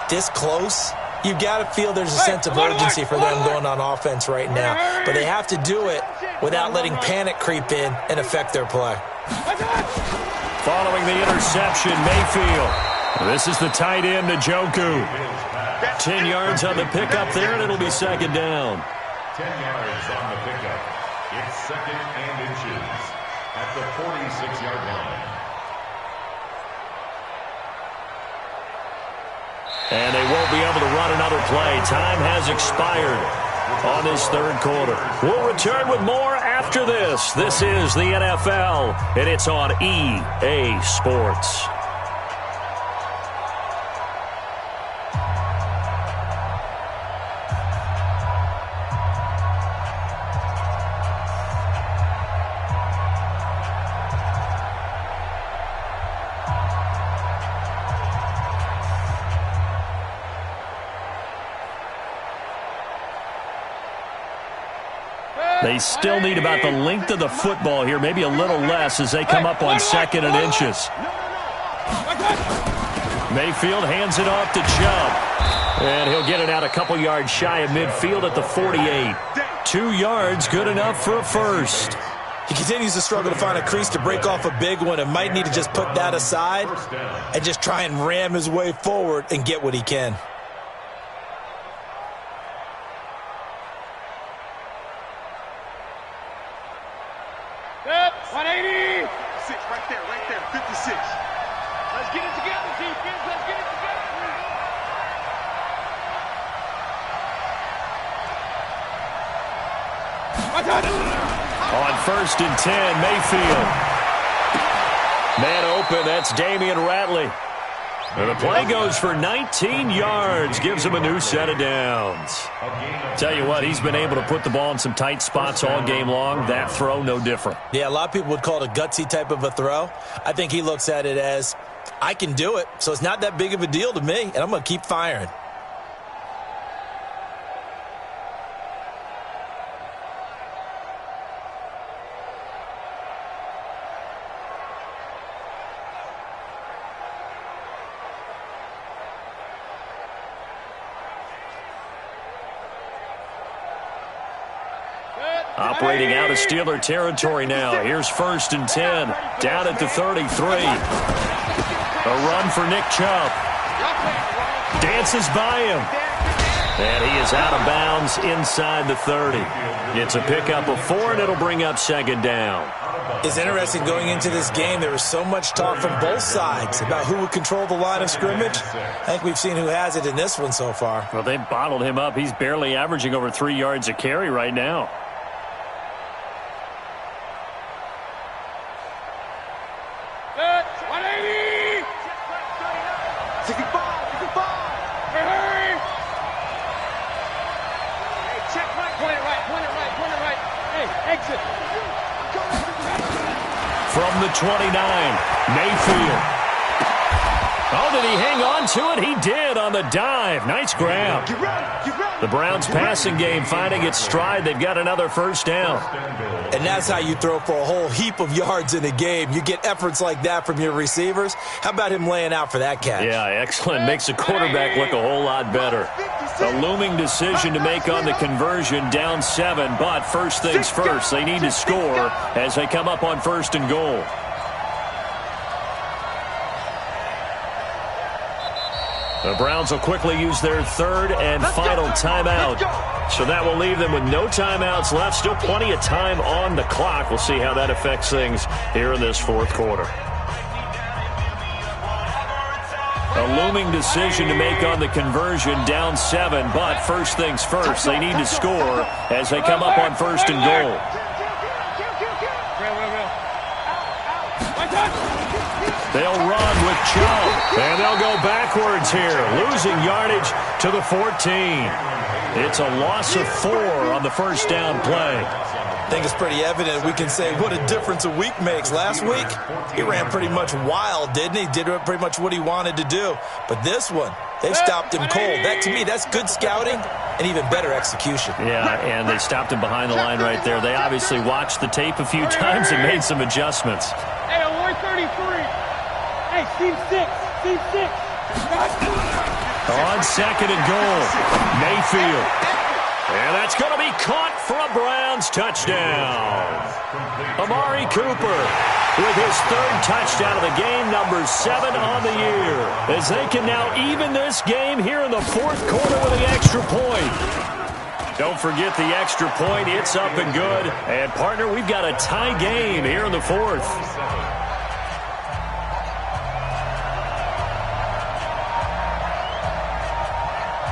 this close, you've got to feel there's a sense of urgency for them going on offense right now. But they have to do it without letting panic creep in and affect their play. Following the interception, Mayfield. This is the tight end, Njoku. 10 yards on the pickup there, and it'll be 2nd down. 10 yards on the pickup. It's 2nd and inches at the 46-yard line. And they won't be able to run another play. Time has expired on this 3rd quarter. We'll return with more after this. This is the NFL, and it's on EA Sports. They still need about the length of the football here, maybe a little less as they come up on 2nd and inches. Mayfield hands it off to Chubb. And he'll get it out a couple yards shy of midfield at the 48. 2 yards, good enough for a 1st. He continues to struggle to find a crease to break off a big one and might need to just put that aside and just try and ram his way forward and get what he can. Right there, 56. Let's get it together, defense. Let's get it together. On 1st and 10, Mayfield. Man open, that's Damian Ratley. And the play goes for 19 yards, gives him a new set of downs. Tell you what, he's been able to put the ball in some tight spots all game long. That throw, no different. Yeah, a lot of people would call it a gutsy type of a throw. I think he looks at it as, I can do it, so it's not that big of a deal to me, and I'm going to keep firing. Operating out of Steeler territory now. Here's 1st and 10. Down at the 33. A run for Nick Chubb. Dances by him. And he is out of bounds inside the 30. It's a pickup of 4, and it'll bring up second down. It's interesting going into this game. There was so much talk from both sides about who would control the line of scrimmage. I think we've seen who has it in this one so far. Well, they bottled him up. He's barely averaging over 3 yards a carry right now. From the 29, Mayfield. Oh, did he hang on to it? He did on the dive. Nice grab. The Browns' passing game finding its stride. They've got another first down. And that's how you throw for a whole heap of yards in a game. You get efforts like that from your receivers. How about him laying out for that catch? Yeah, excellent. Makes the quarterback look a whole lot better. A looming decision to make on the conversion, down 7, but first things first, they need to score as they come up on 1st and goal. The Browns will quickly use their 3rd and final timeout. So that will leave them with no timeouts left. Still plenty of time on the clock. We'll see how that affects things here in this 4th quarter. A looming decision to make on the conversion, down 7, but first things first, they need to score as they come up on 1st and goal. They'll run with Chubb, and they'll go backwards here, losing yardage to the 14. It's a loss of 4 on the first down play. I think it's pretty evident. We can say what a difference a week makes. Last week, he ran pretty much wild, didn't he? Did pretty much what he wanted to do. But this one, they've stopped him cold. That, to me, that's good scouting and even better execution. Yeah, and they stopped him behind the line right there. They obviously watched the tape a few times and made some adjustments. Hey, 133. Hey, team 6. Team 6. On 2nd and goal, Mayfield. And that's going to be caught for a Browns touchdown. Amari Cooper with his 3rd touchdown of the game, number 7 on the year. As they can now even this game here in the 4th quarter with the extra point. Don't forget the extra point. It's up and good. And, partner, we've got a tie game here in the 4th.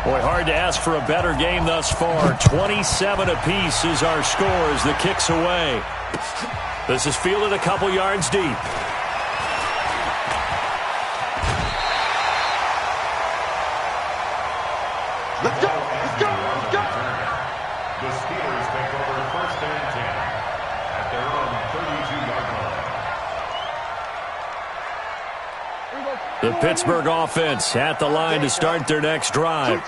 Boy, hard to ask for a better game thus far. 27 apiece is our score as the kick's away. This is fielded a couple yards deep. Let's go! Let's go! Let's go! The Steelers take over 1st and 10 at their own 32-yard line. The Pittsburgh offense at the line to start their next drive.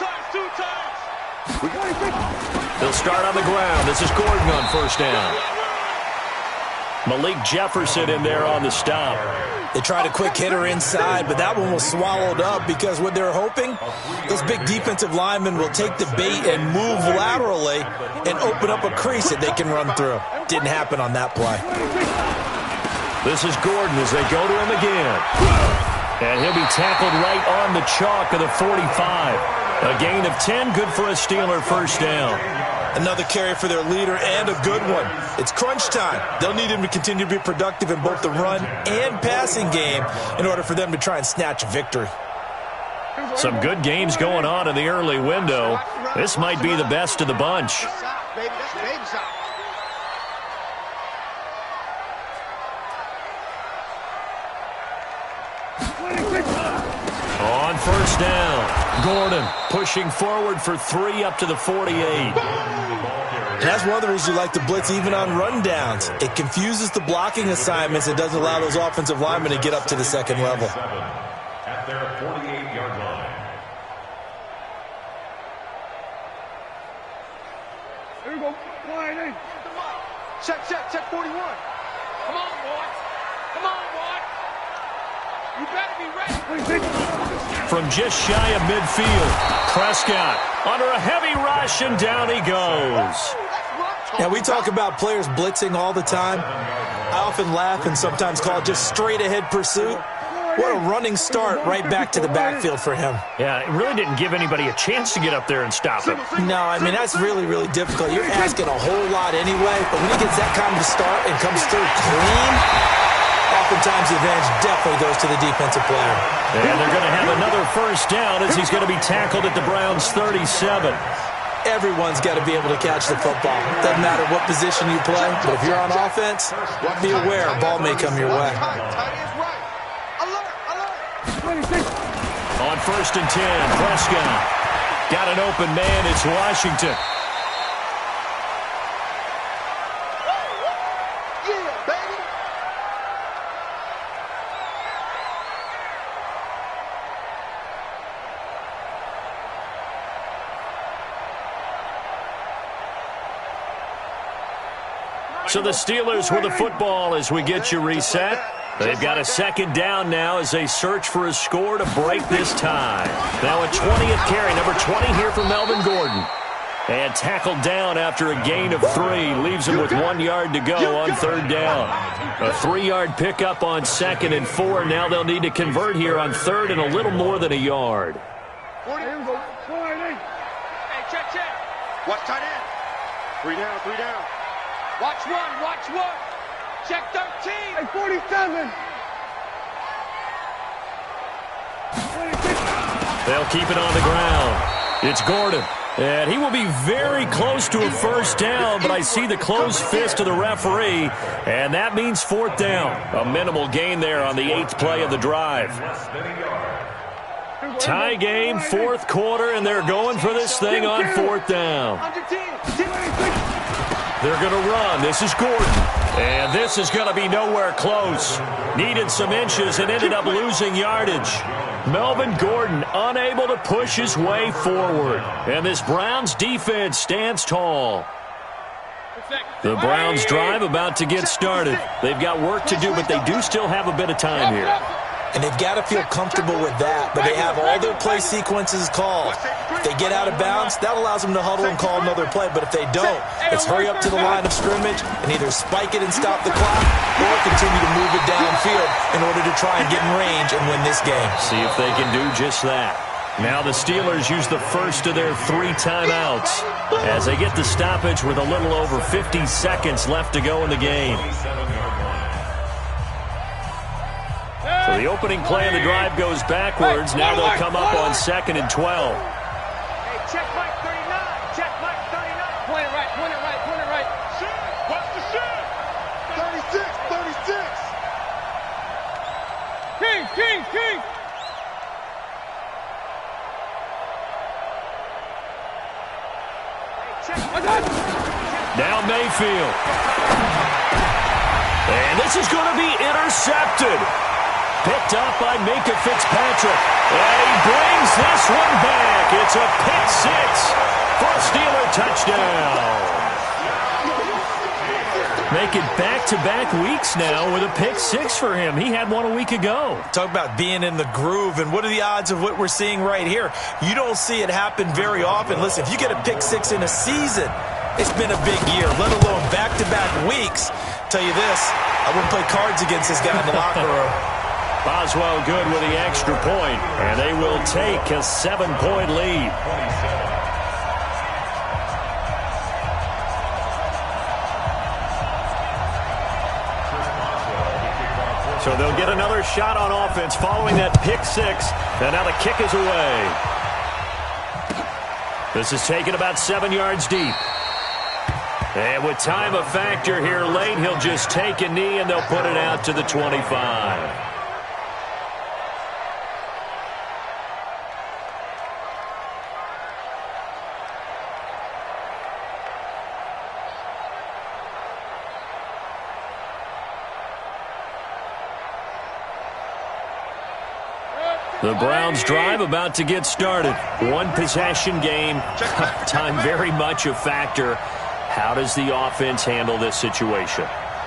They'll start on the ground. This is Gordon on 1st down. Malik Jefferson in there on the stop. They tried a quick hitter inside, but that one was swallowed up because what they're hoping, those big defensive linemen will take the bait and move laterally and open up a crease that they can run through. Didn't happen on that play. This is Gordon as they go to him again. And he'll be tackled right on the chalk of the 45. A gain of 10, good for a Steeler 1st down. Another carry for their leader and a good one. It's crunch time. They'll need him to continue to be productive in both the run and passing game in order for them to try and snatch a victory. Some good games going on in the early window. This might be the best of the bunch. On 1st down, Gordon pushing forward for 3 up to the 48. And that's one of the reasons you like to blitz even on rundowns. It confuses the blocking assignments. It doesn't allow those offensive linemen to get up to the second level. At their 48-yard line. Here we go. Line in. Check 41. Come on, boy. Come on, boy. You better be ready. From just shy of midfield, Prescott under a heavy rush, and down he goes. Now, we talk about players blitzing all the time. I often laugh and sometimes call it just straight-ahead pursuit. What a running start right back to the backfield for him. Yeah, it really didn't give anybody a chance to get up there and stop him. No, I mean, that's really, really difficult. You're asking a whole lot anyway, but when he gets that kind of start and comes through clean, oftentimes the advantage definitely goes to the defensive player. And they're going to have another first down as he's going to be tackled at the Browns' 37. Everyone's got to be able to catch the football. Doesn't matter what position you play, but if you're on offense, be aware a ball may come your way. On 1st and 10, Prescott got an open man. It's Washington. So the Steelers with the football as we get you reset. They've got a second down now as they search for a score to break this tie. Now a 20th carry, number 20 here for Melvin Gordon. And tackled down after a gain of 3. Leaves him with 1 yard to go on 3rd down. A 3-yard pickup on 2nd and 4. Now they'll need to convert here on 3rd and a little more than a yard. Hey, check. Watch tight end. 3 down, 3 down. Watch one. Check 13. Hey, 47. They'll keep it on the ground. It's Gordon. And he will be very close to a first down, but I see the closed fist of the referee, and that means 4th down. A minimal gain there on the 8th play of the drive. Tie game, 4th quarter, and they're going for this thing on 4th down. They're going to run. This is Gordon. And this is going to be nowhere close. Needed some inches and ended up losing yardage. Melvin Gordon unable to push his way forward. And this Browns defense stands tall. The Browns drive about to get started. They've got work to do, but they do still have a bit of time here. And they've got to feel comfortable with that, but they have all their play sequences called. If they get out of bounds, that allows them to huddle and call another play, but if they don't, it's hurry up to the line of scrimmage and either spike it and stop the clock or continue to move it downfield in order to try and get in range and win this game. See if they can do just that. Now the Steelers use the first of their 3 timeouts as they get the stoppage with a little over 50 seconds left to go in the game. So the opening play of the drive goes backwards. Now they'll come up on 2nd and 12. Hey, check Mike 39. Check Mike 39. Point it right. Shoot. Watch the shoot. 36. King. Now Mayfield. And this is going to be intercepted. Picked up by Minkah Fitzpatrick. And he brings this one back. It's a pick 6 for a Steeler touchdown. Make it back-to-back weeks now with a pick 6 for him. He had one a week ago. Talk about being in the groove, and what are the odds of what we're seeing right here? You don't see it happen very often. Listen, if you get a pick 6 in a season, it's been a big year, let alone back-to-back weeks. Tell you this, I wouldn't play cards against this guy in the locker room. Boswell good with the extra point, and they will take a 7-point lead. So they'll get another shot on offense following that pick 6, and now the kick is away. This is taken about 7 yards deep. And with time a factor here late, he'll just take a knee, and they'll put it out to the 25. The Browns drive about to get started. 1 possession game. Time very much a factor. How does the offense handle this situation?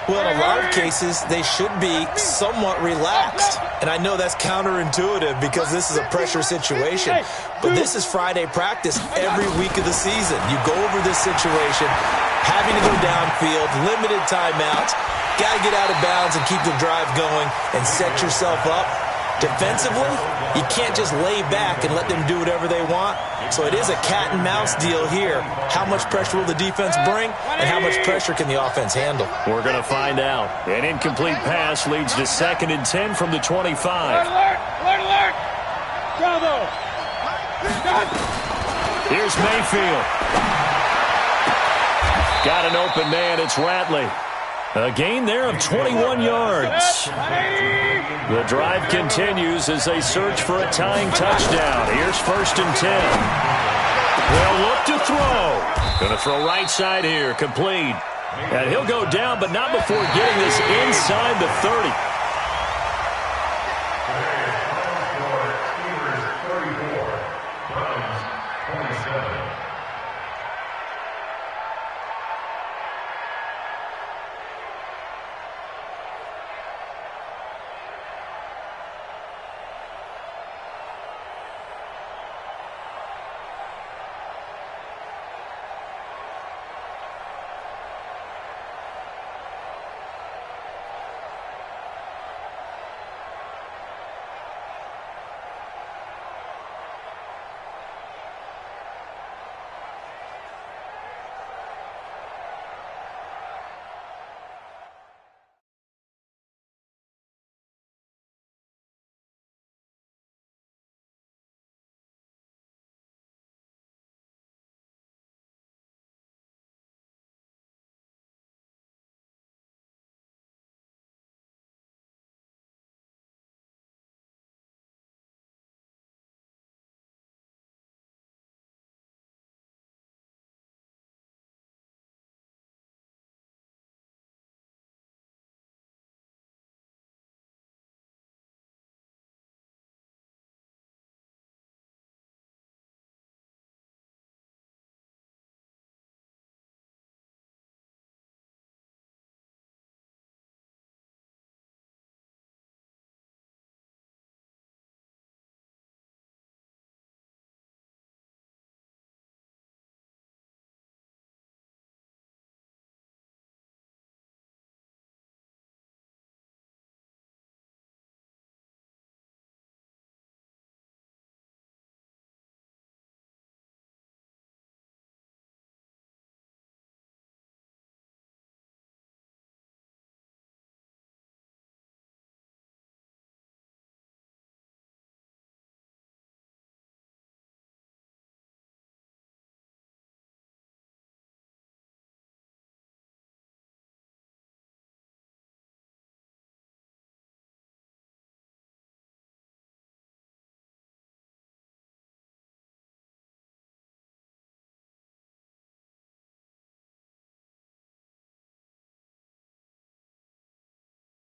Well, in a lot of cases, they should be somewhat relaxed. And I know that's counterintuitive because this is a pressure situation. But this is Friday practice every week of the season. You go over this situation, having to go downfield, limited timeouts, got to get out of bounds and keep the drive going and set yourself up Defensively, you can't just lay back and let them do whatever they want. So it is a cat and mouse deal here. How much pressure will the defense bring, and how much pressure can the offense handle? We're going to find out. An incomplete pass leads to 2nd and 10 from the 25. Alert! Alert! Alert! Bravo! Here's Mayfield. Got an open man. It's Ratley. A gain there of 21 yards. The drive continues as they search for a tying touchdown. Here's 1st and 10. They'll look to throw. Going to throw right side here. Complete. And he'll go down, but not before getting this inside the 30.